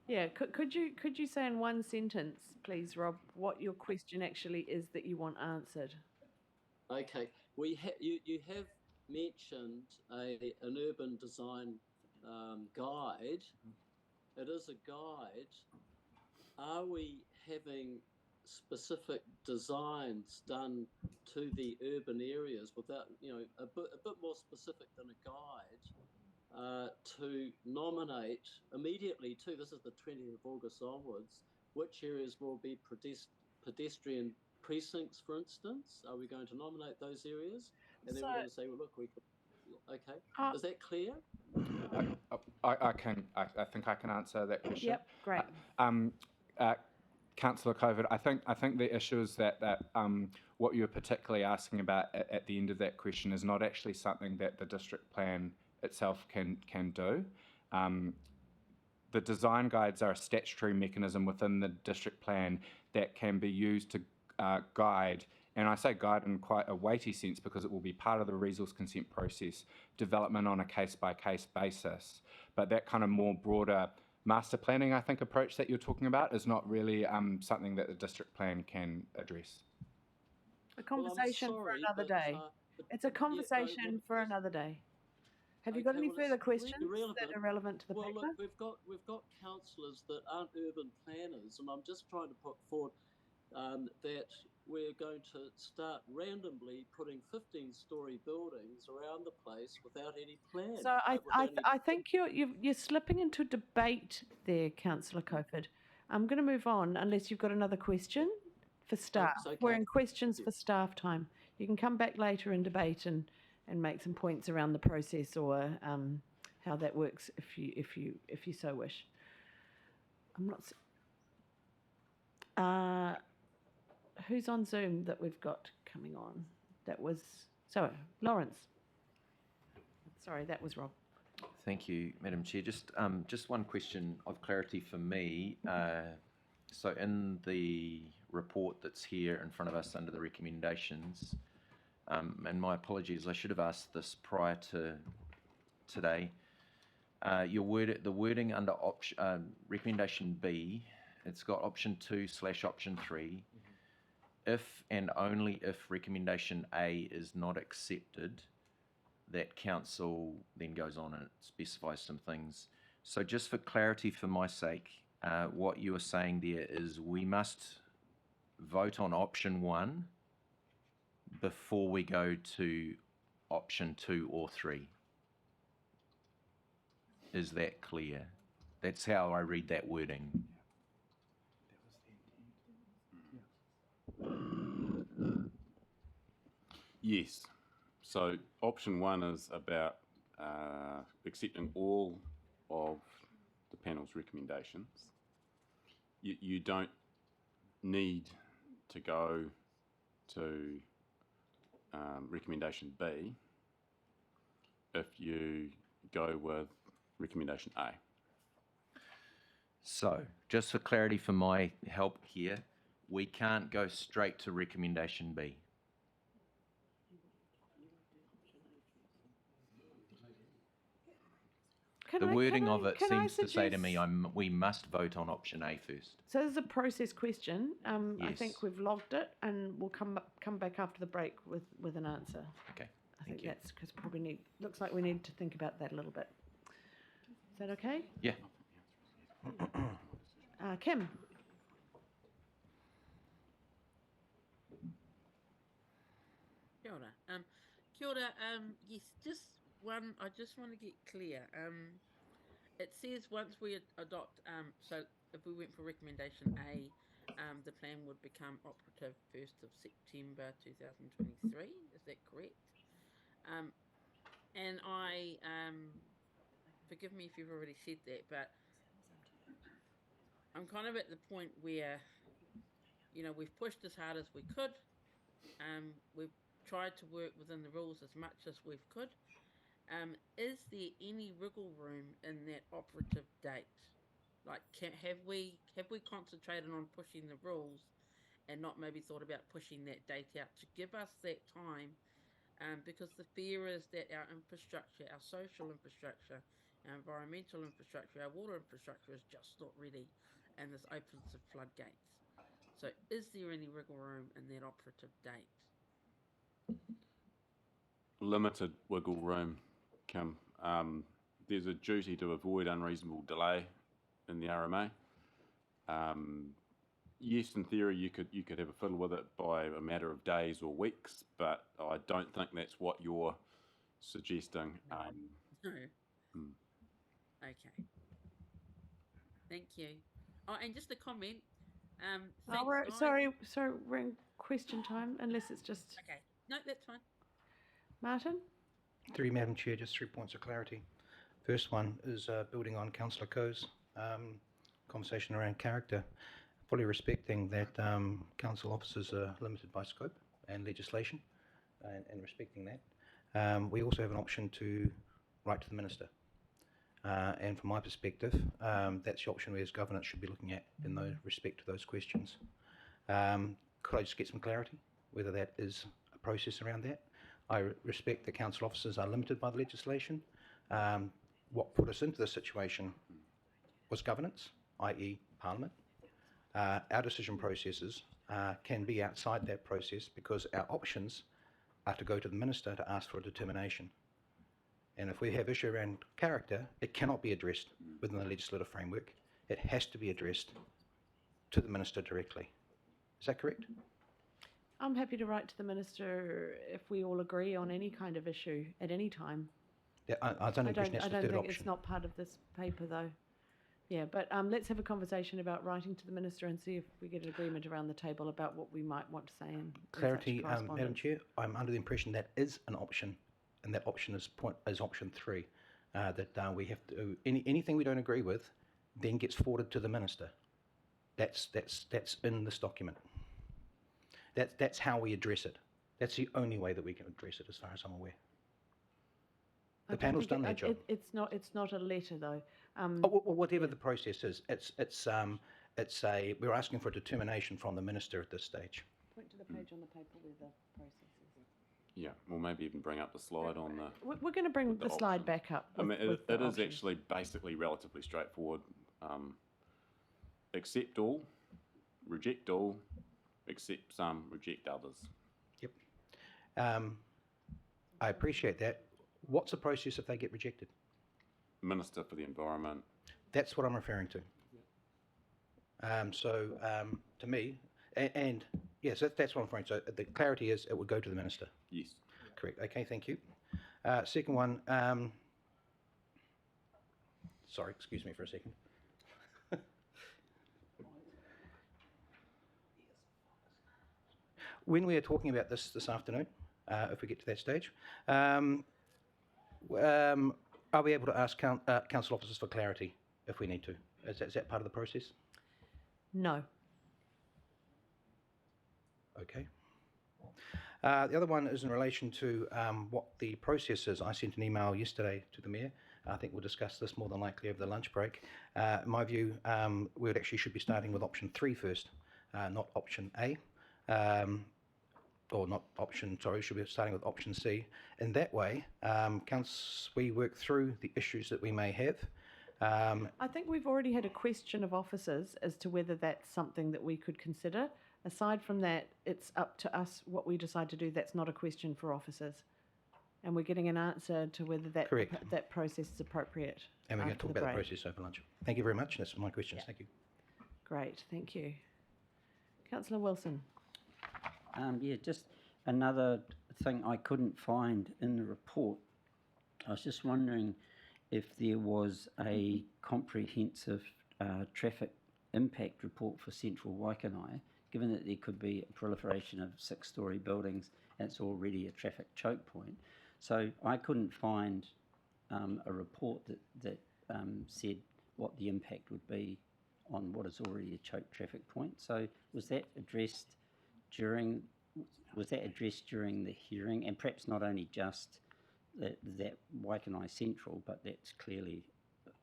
Yeah, could you say in one sentence, please, Rob, what your question actually is that you want answered? Okay, you have mentioned an urban design guide. It is a guide. Are we having specific designs done to the urban areas without, a bit more specific than a guide, to nominate immediately too? This is the 20th of August onwards. Which areas will be pedestrian precincts, for instance? Are we going to nominate those areas? And then we're going to say, well, look, we could. Okay, is that clear? I think I can answer that question. Yep, great. Councillor Covid, I think the issue is that what you're particularly asking about at the end of that question is not actually something that the district plan itself can do. The design guides are a statutory mechanism within the district plan that can be used to guide, and I say guide in quite a weighty sense because it will be part of the resource consent process, development on a case-by-case basis. But that kind of more broader master planning, I think, approach that you're talking about is not really something that the district plan can address. A conversation for another day. It's a conversation for another day. Have you got any further questions that are relevant to the paper? Look, we've got councillors that aren't urban planners, and I'm just trying to put forward that we're going to start randomly putting 15-story buildings around the place without any plan. So I think you're slipping into debate there, Councillor Cofer. I'm going to move on unless you've got another question for staff. Okay. We're in questions for staff time. You can come back later and debate and make some points around the process or how that works if you so wish. I'm not. who's on Zoom that we've got coming on? That was, so, Lawrence. Sorry, that was Rob. Thank you, Madam Chair. Just one question of clarity for me. So in the report that's here in front of us under the recommendations, and my apologies, I should have asked this prior to today. The wording under recommendation B, it's got option 2/option 3. If and only if recommendation A is not accepted, that council then goes on and it specifies some things. So just for clarity, for my sake, what you are saying there is we must vote on option 1 before we go to option 2 or 3. Is that clear? That's how I read that wording. Yes. So option 1 is about accepting all of the panel's recommendations. You don't need to go to recommendation B if you go with recommendation A. So, just for clarity for my help here, we can't go straight to recommendation B. The wording of it seems to say to me we must vote on option A first. So this is a process question. I Yes. think we've logged it, and we'll come back after the break with an answer. Okay. I think that's because probably looks like we need to think about that a little bit. Is that okay? Yeah. Kim. Kia ora. Kia ora. Yes, just one. I just want to get clear. It says once we adopt. So if we went for recommendation A, the plan would become operative 1st of September 2023. Is that correct? And I forgive me if you've already said that, but I'm kind of at the point where, we've pushed as hard as we could. We've tried to work within the rules as much as we could. Is there any wriggle room in that operative date? Like, have we concentrated on pushing the rules and not maybe thought about pushing that date out to give us that time? Because the fear is that our infrastructure, our social infrastructure, our environmental infrastructure, our water infrastructure is just not ready, and this opens the floodgates. So is there any wriggle room in that operative date? Limited wiggle room, Kim. There's a duty to avoid unreasonable delay in the RMA. Yes, in theory, you could have a fiddle with it by a matter of days or weeks, but I don't think that's what you're suggesting. No. Okay. Thank you. Oh, and just a comment. Thanks, guys. Sorry, we're in question time, unless it's just... Okay. No, that's fine. Martin? Through you, Madam Chair, just 3 points of clarity. First one is building on Councillor Coe's conversation around character, fully respecting that council officers are limited by scope and legislation, and respecting that. We also have an option to write to the Minister. And from my perspective, that's the option we as governance should be looking at in respect to those questions. Could I just get some clarity whether that is a process around that? I respect that council officers are limited by the legislation. What put us into this situation was governance, i.e. Parliament. Our decision processes can be outside that process because our options are to go to the Minister to ask for a determination. And if we have issue around character, it cannot be addressed within the legislative framework. It has to be addressed to the Minister directly. Is that correct? I'm happy to write to the Minister if we all agree on any kind of issue at any time. Yeah, I don't think that's the third I don't think option. it's not part of this paper, though. Yeah, but let's have a conversation about writing to the Minister and see if we get an agreement around the table about what we might want to say in Clarity, such Madam correspondence. Chair, I'm under the impression that is an option, and that option is option 3, that we have to, anything we don't agree with then gets forwarded to the Minister. That's in this document. That's how we address it. That's the only way that we can address it, as far as I'm aware. I The don't panel's think done their job. It's not a letter though. Whatever the process is, we're asking for a determination from the minister at this stage. Point to the page on the paper where the process is. Yeah, or maybe even bring up the slide on the... We're going to bring the slide back up. I mean, with the it is options. actually basically relatively straightforward. Accept all, reject all, accept some, reject others. Yep. I appreciate that. What's the process if they get rejected? Minister for the Environment. That's what I'm referring to. To me, and yes, that's what I'm referring to. So the clarity is it would go to the minister. Yes. Correct. Okay, thank you. Second one. Sorry, excuse me for a second. When we are talking about this afternoon, if we get to that stage, are we able to ask council officers for clarity if we need to? Is that part of the process? No. Okay. The other one is in relation to what the process is. I sent an email yesterday to the Mayor. I think we'll discuss this more than likely over the lunch break. In my view, we should be starting with option 3 first, not option A. Should be starting with option C. In that way, we work through the issues that we may have. I think we've already had a question of officers as to whether that's something that we could consider. Aside from that, it's up to us what we decide to do. That's not a question for officers. And we're getting an answer to whether that process is appropriate. And we're going to talk about break. the process over lunch. Thank you very much. That's my questions. Thank you. Great, thank you. Councillor Wilson. Yeah, just another thing I couldn't find in the report. I was just wondering if there was a comprehensive traffic impact report for central Waikanae, given that there could be a proliferation of 6-storey buildings and it's already a traffic choke point. So I couldn't find a report that said what the impact would be on what is already a choke traffic point. So was that addressed during the hearing, and perhaps not only just that Waikanae Central, but that's clearly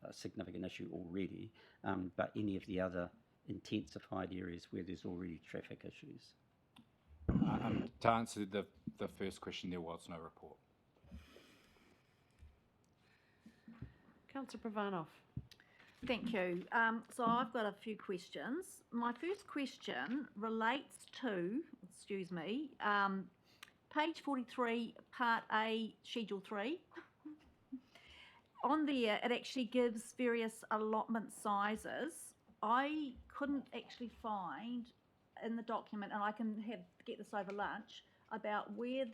a significant issue already, but any of the other intensified areas where there's already traffic issues? To answer the first question, there was no report. Councillor Pravanov. Thank you. So I've got a few questions. My first question relates to, page 43, Part A, Schedule 3. On there, it actually gives various allotment sizes. I couldn't actually find in the document, and I can get this over lunch, about where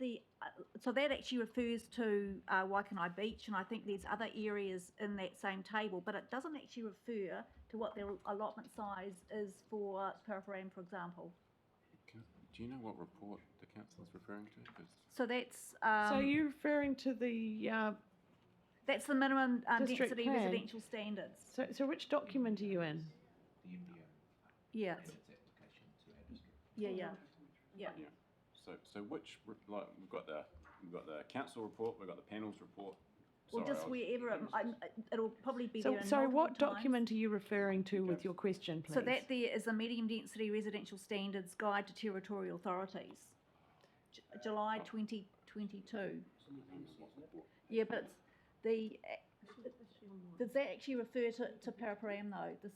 so that actually refers to Waikanae Beach, and I think there's other areas in that same table, but it doesn't actually refer to what the allotment size is for Paraparaumu, for example. Do you know what report the council is referring to? 'Cause So that's... so you're referring to the... that's the minimum district density plan. residential standards. So which document are you in? Yeah. Yeah. So which we've got the council report, we've got the panel's report. Or just wherever it'll probably be there. So what document are you referring to with your question, please? So that there is a medium density residential standards guide to territorial authorities, July 2022. Yeah, but does that actually refer to Paraparaumu though?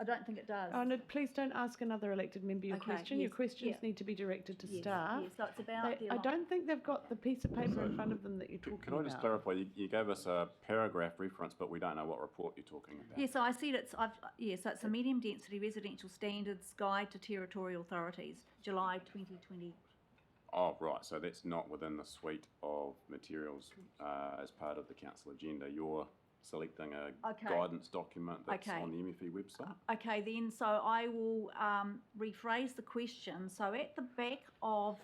I don't think it does. Oh, no, please don't ask another elected member your question. Your questions need to be directed to staff. Yes, so it's about I don't think they've got the piece of paper in front of them that you're talking about. Can I just clarify? You gave us a paragraph reference, but we don't know what report you're talking about. Yeah, so I said so it's a medium density residential standards guide to territorial authorities, July 2020. Oh, right. So that's not within the suite of materials as part of the council agenda. You're selecting a guidance document that's on the MFE website. Okay, then, so I will rephrase the question. So at the back of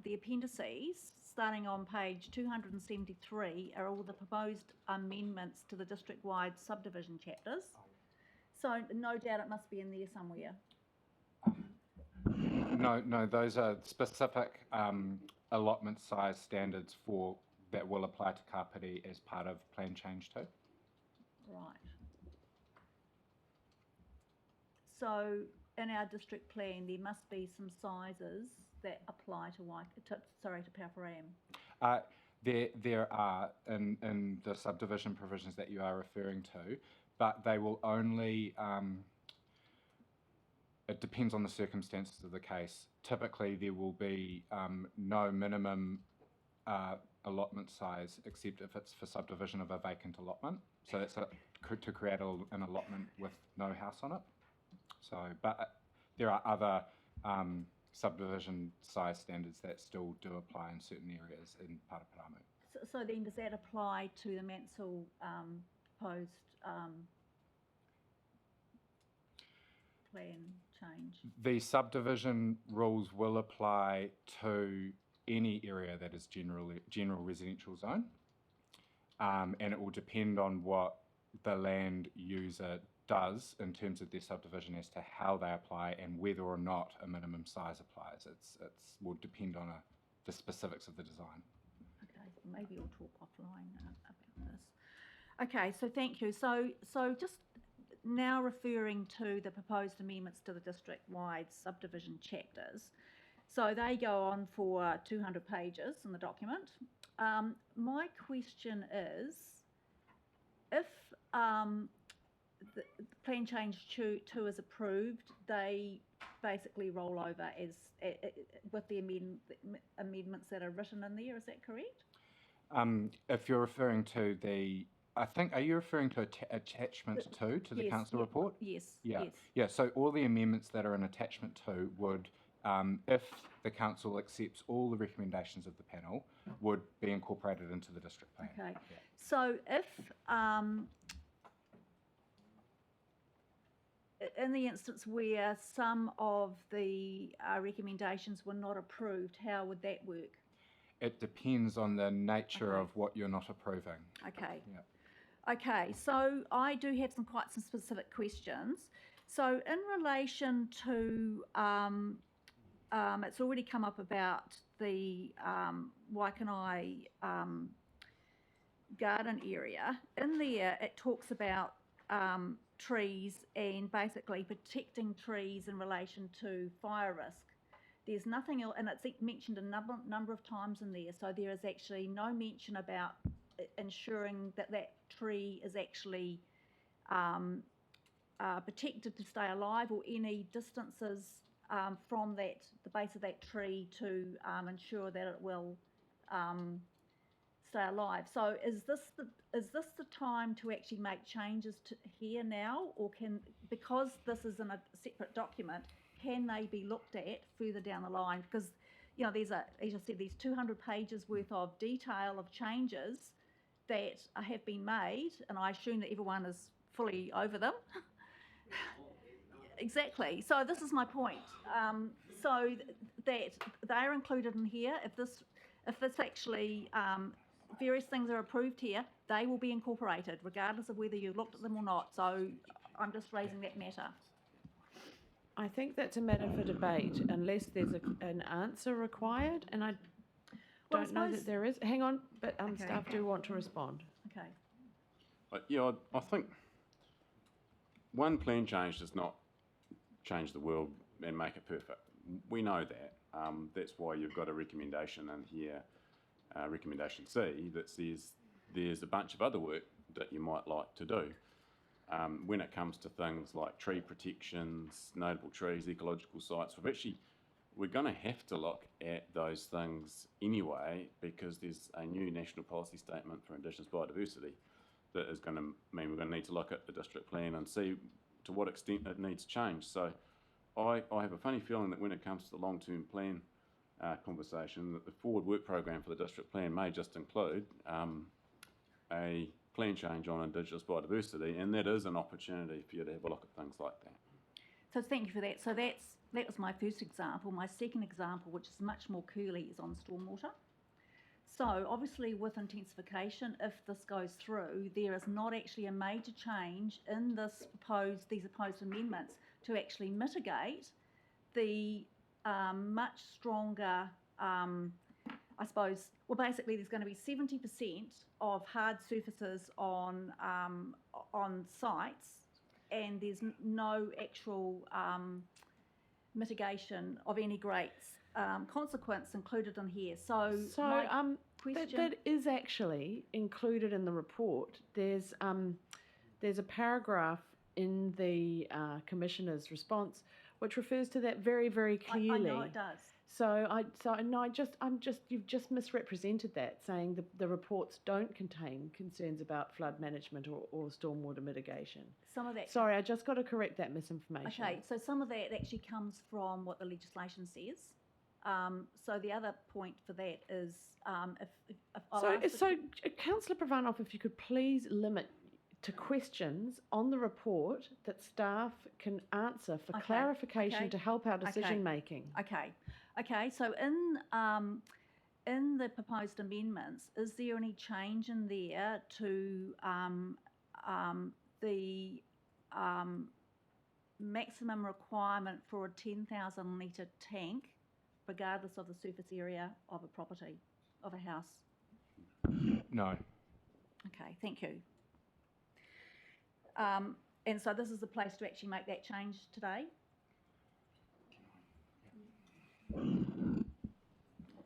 the appendices, starting on page 273, are all the proposed amendments to the district-wide subdivision chapters. So no doubt it must be in there somewhere. No, those are specific allotment size standards that will apply to Kāpiti as part of Plan Change 2. Right. So in our district plan, there must be some sizes that apply to Paparam. There are in the subdivision provisions that you are referring to, but they will only, it depends on the circumstances of the case. Typically, there will be no minimum allotment size except if it's for subdivision of a vacant allotment. So that's to create an allotment with no house on it. So, but there are other subdivision size standards that still do apply in certain areas in Paraparaumu. So then does that apply to the Mansell proposed plan change? The subdivision rules will apply to any area that is general residential zone, and it will depend on what the land user does in terms of their subdivision as to how they apply and whether or not a minimum size applies. It's will depend on the specifics of the design. Okay, maybe we'll talk offline about this. Okay, so thank you. So just now referring to the proposed amendments to the district-wide subdivision chapters. So they go on for 200 pages in the document. My question is, if the plan change 2 is approved, they basically roll over as with the amendments that are written in there. Is that correct? If you're referring to are you referring to attachment 2 to the yes, council report? Yes. Yeah. Yes. Yeah. So all the amendments that are in attachment 2 would, if the council accepts all the recommendations of the panel, would be incorporated into the district plan. Okay. Yeah. So if in the instance where some of the recommendations were not approved, how would that work? It depends on the nature of what you're not approving. Okay. Yeah. Okay, so I do have some specific questions. So in relation to, it's already come up about the Waikanai garden area. In there, it talks about trees and basically protecting trees in relation to fire risk. There's nothing else, and it's mentioned a number of times in there, so there is actually no mention about ensuring that that tree is actually protected to stay alive, or any distances from the base of that tree to ensure that it will stay alive. So is this the time to actually make changes here now, or because this is in a separate document, can they be looked at further down the line? Because, you know, as I said, there's 200 pages worth of detail of changes that have been made, and I assume that everyone is fully over them. Exactly. So this is my point. So that they're included in here. If this actually various things are approved here, they will be incorporated, regardless of whether you looked at them or not. So I'm just raising that matter. I think that's a matter for debate, unless there's an answer required, and I don't know that there is. Hang on, but staff do want to respond. Okay. Yeah, I think one plan change does not change the world and make it perfect. We know that. That's why you've got a recommendation in here, recommendation C, that says there's a bunch of other work that you might like to do. When it comes to things like tree protections, notable trees, ecological sites, we're going to have to look at those things anyway, because there's a new national policy statement for Indigenous biodiversity that is going to mean we're going to need to look at the district plan and see to what extent it needs change. So I have a funny feeling that when it comes to the long-term plan conversation, that the forward work program for the district plan may just include a plan change on Indigenous biodiversity, and that is an opportunity for you to have a look at things like that. So thank you for that. So that was my first example. My second example, which is much more curly, is on stormwater. So obviously with intensification, if this goes through, there is not actually a major change in these proposed amendments to actually mitigate the much stronger, I suppose, well, basically there's going to be 70% of hard surfaces on sites, and there's no actual mitigation of any great consequence included in here. So my question... that is actually included in the report. There's a paragraph in the Commissioner's response which refers to that very, very clearly. I know it does. You've just misrepresented that, saying the reports don't contain concerns about flood management or stormwater mitigation. Some of that... Sorry, I just got to correct that misinformation. Okay, so some of that actually comes from what the legislation says. So the other point for that is Councillor Pravanov, if you could please limit to questions on the report that staff can answer for clarification to help our decision making. Okay. So in the proposed amendments, is there any change in there to the maximum requirement for a 10,000 litre tank, regardless of the surface area of a property, of a house? No. Okay, thank you. And so this is the place to actually make that change today?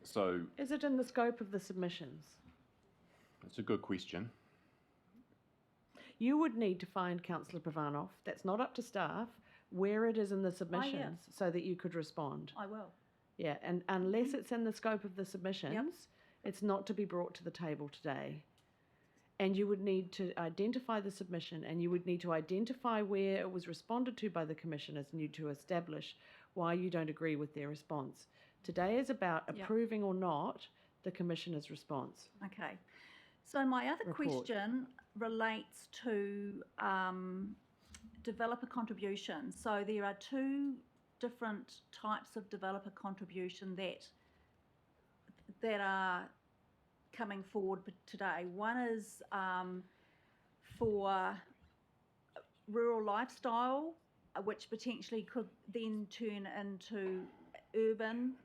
So... Is it in the scope of the submissions? That's a good question. You would need to find, Councillor Pravanov, that's not up to staff, where it is in the submissions so that you could respond. I will. Yeah, and unless it's in the scope of the submissions, it's not to be brought to the table today. And you would need to identify the submission, and you would need to identify where it was responded to by the Commissioners, and you to establish why you don't agree with their response. Today is about approving or not the Commissioner's response. Okay. So my other question relates to developer contributions. So there are two different types of developer contribution that are coming forward today. One is for rural lifestyle, which potentially could then turn into urban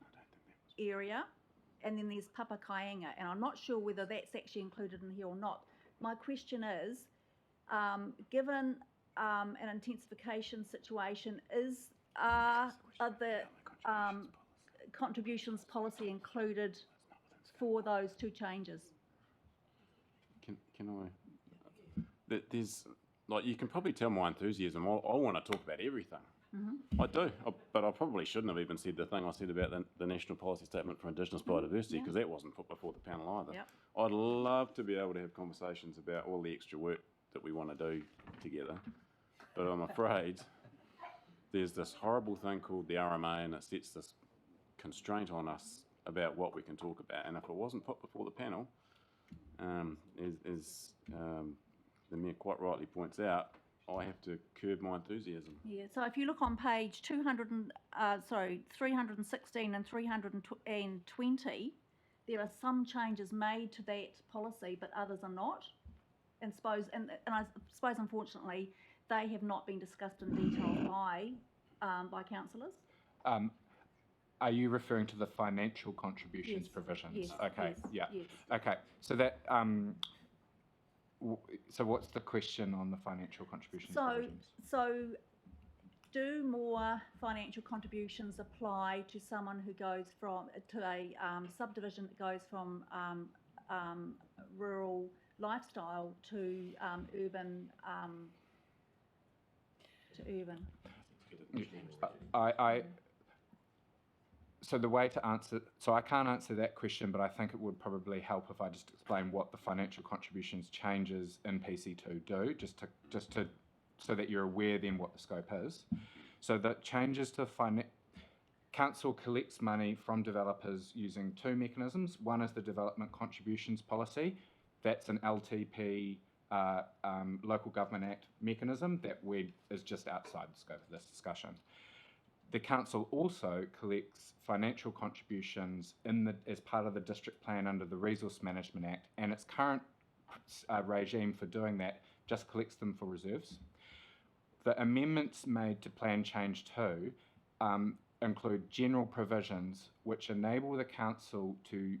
area, and then there's Papakainga, and I'm not sure whether that's actually included in here or not. My question is, given an intensification situation, are the contributions policy included for those two changes? Can I? There's, like, you can probably tell my enthusiasm. I want to talk about everything. I do, but I probably shouldn't have even said the thing I said about the National Policy Statement for Indigenous Biodiversity, because that wasn't put before the panel either. I'd love to be able to have conversations about all the extra work that we want to do together, but I'm afraid there's this horrible thing called the RMA, and it sets this constraint on us about what we can talk about. And if it wasn't put before the panel, as the Mayor quite rightly points out, I have to curb my enthusiasm. Yeah, so if you look on page 316 and 320, there are some changes made to that policy, but others are not. And I suppose, unfortunately, they have not been discussed in detail by councillors. Are you referring to the financial contributions provisions? Yes. Okay. Yes, Yeah. yes. Okay. So that. So what's the question on the financial contributions provisions? So do more financial contributions apply to someone who goes to a subdivision that goes from rural lifestyle to urban? So the way to answer, so I can't answer that question, but I think it would probably help if I just explain what the financial contributions changes in PC2 do, just to so that you're aware then what the scope is. So the changes to council collects money from developers using two mechanisms. One is the development contributions policy. That's an LTP Local Government Act mechanism that is just outside the scope of this discussion. The council also collects financial contributions as part of the district plan under the Resource Management Act, and its current regime for doing that just collects them for reserves. The amendments made to Plan Change 2 include general provisions which enable the council to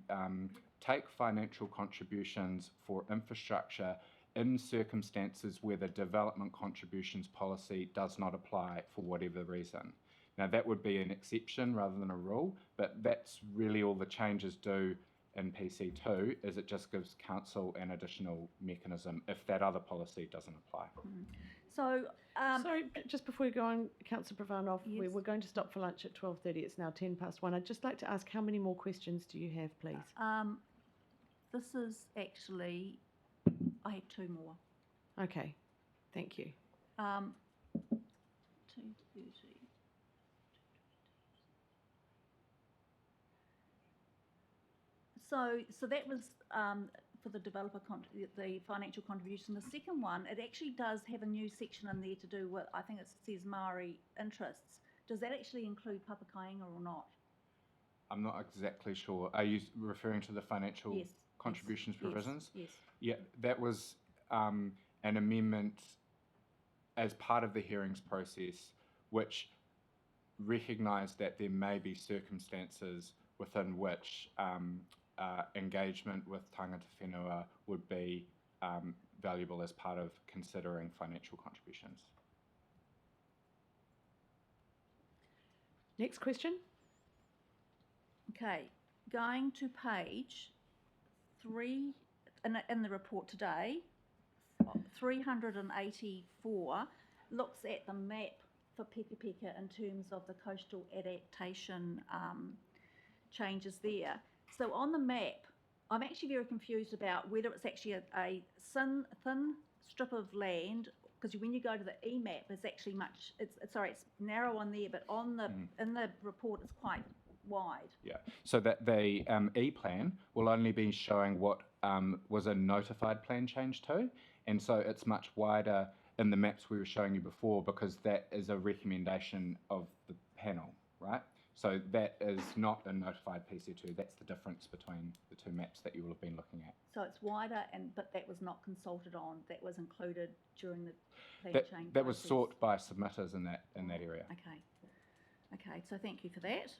take financial contributions for infrastructure in circumstances where the development contributions policy does not apply for whatever reason. Now that would be an exception rather than a rule, but that's really all the changes do in PC2, is it just gives council an additional mechanism if that other policy doesn't apply. So, Sorry, just before you go on, Councillor Pravanov, Yes. we're going to stop for lunch at 12:30. It's now 1:10 I'd just like to ask, how many more questions do you have, please? this is actually, I have two more. Okay, thank you. 2:30. So that was for the developer, the financial contribution. The second one, it actually does have a new section in there to do with, I think it says Māori interests. Does that actually include Papakainga or not? I'm not exactly sure. Are you referring to the financial Yes. contributions Yes. provisions? Yes. Yeah, that was an amendment as part of the hearings process, which recognised that there may be circumstances within which engagement with tangata whenua would be valuable as part of considering financial contributions. Next question. Okay, going to page 3 in the report today, 384 looks at the map for Peka Peka in terms of the coastal adaptation changes there. So on the map, I'm actually very confused about whether it's actually a thin strip of land, because when you go to the E-map, it's actually it's narrow on there, but on the in the report it's quite wide. Yeah, so that the E-plan will only be showing what was a notified plan change to, and so it's much wider in the maps we were showing you before, because that is a recommendation of the panel, right? So that is not a notified PC2. That's the difference between the two maps that you will have been looking at. So it's wider, but that was not consulted on. That was included during the plan change. That was sought by submitters in that area. Okay. So thank you for that.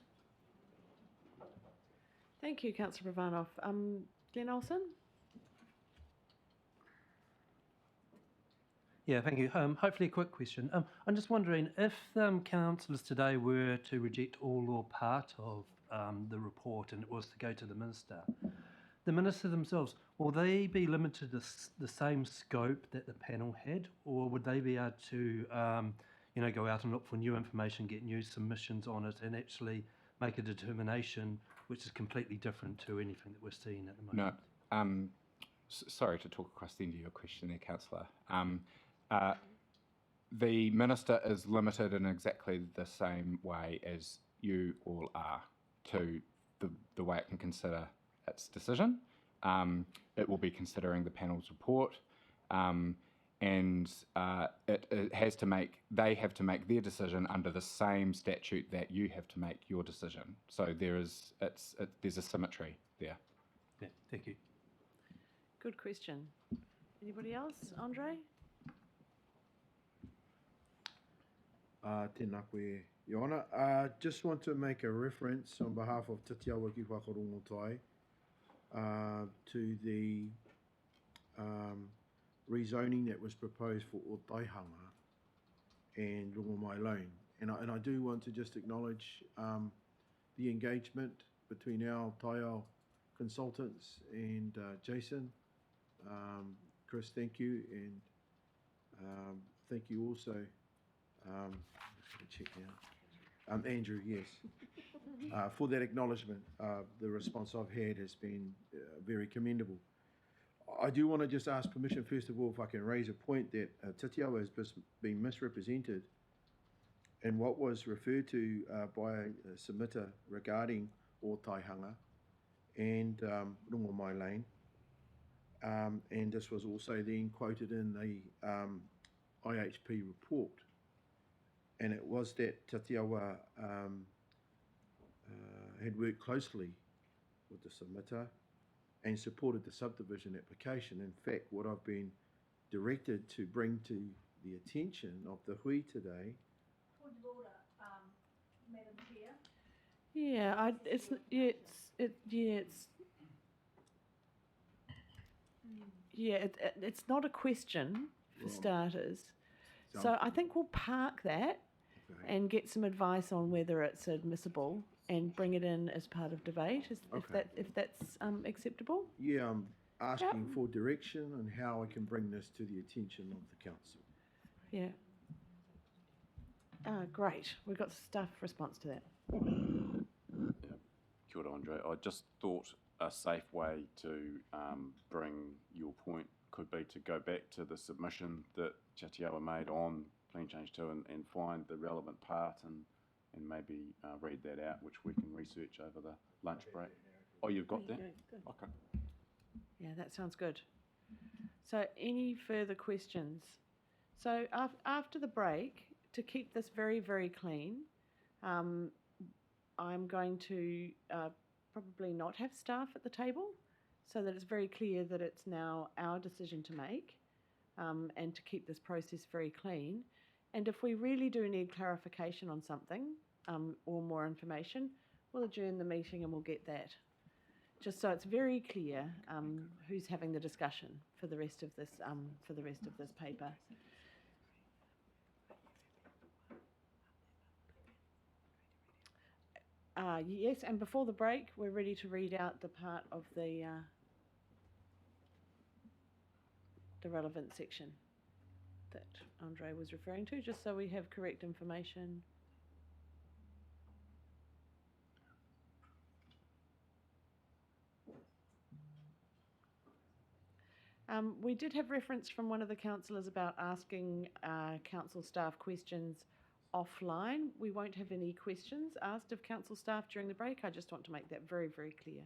Thank you, Councillor Pravanov. Glenn Olsen? Yeah, thank you. Hopefully a quick question. I'm just wondering if councillors today were to reject all or part of the report and it was to go to the minister themselves, will they be limited to the same scope that the panel had, or would they be able to go out and look for new information, get new submissions on it, and actually make a determination which is completely different to anything that we're seeing at the moment? No. Sorry to talk across the end of your question there, Councillor. The minister is limited in exactly the same way as you all are to the way it can consider its decision. It will be considering the panel's report, and it has to make, they have to make their decision under the same statute that you have to make your decision. So there's a symmetry there. Yeah, thank you. Good question. Anybody else? Andre? Tēnā koe, Your Honour. Just want to make a reference on behalf of Titi Awa ki Whakarongotai to the rezoning that was proposed for Otaihanga and Rongomai Lane. And I do want to just acknowledge the engagement between our Taiao consultants and Jason. Chris, thank you, and thank you also. Check now. Andrew, yes, for that acknowledgement. The response I've had has been very commendable. I do want to just ask permission, first of all, if I can raise a point that Titiawa has been misrepresented in what was referred to by a submitter regarding Otaihanga and Rongomai Lane. And this was also then quoted in the IHP report. And it was that Tatiawa had worked closely with the submitter and supported the subdivision application. In fact, what I've been directed to bring to the attention of the hui today. Point of order, Madam Chair. Yeah, it's it's not a question for starters. So I think we'll park that and get some advice on whether it's admissible and bring it in as part of debate, if that's acceptable. Yeah, I'm asking for direction on how I can bring this to the attention of the council. Yeah. Great. We've got staff response to that. Kia ora, Andre. I just thought a safe way to bring your point could be to go back to the submission that Chatiawa made on Plan Change 2 and find the relevant part and maybe read that out, which we can research over the lunch break. Oh, you've got that? Okay. Yeah, that sounds good. So any further questions? So after the break, to keep this very, very clean, I'm going to probably not have staff at the table so that it's very clear that it's now our decision to make and to keep this process very clean. And if we really do need clarification on something or more information, we'll adjourn the meeting and we'll get that. Just so it's very clear who's having the discussion for the rest of this paper. Yes, and before the break, we're ready to read out the part of the relevant section that Andre was referring to, just so we have correct information. We did have reference from one of the councillors about asking council staff questions offline. We won't have any questions asked of council staff during the break. I just want to make that very, very clear.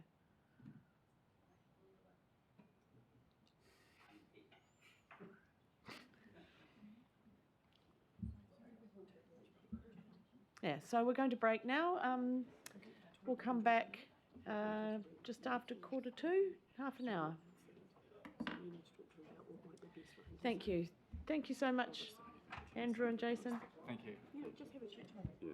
Yeah, so we're going to break now. We'll come back just after 1:45, half an hour. Thank you. Thank you so much, Andrew and Jason. Thank you. Yeah, just have a chat. Yeah.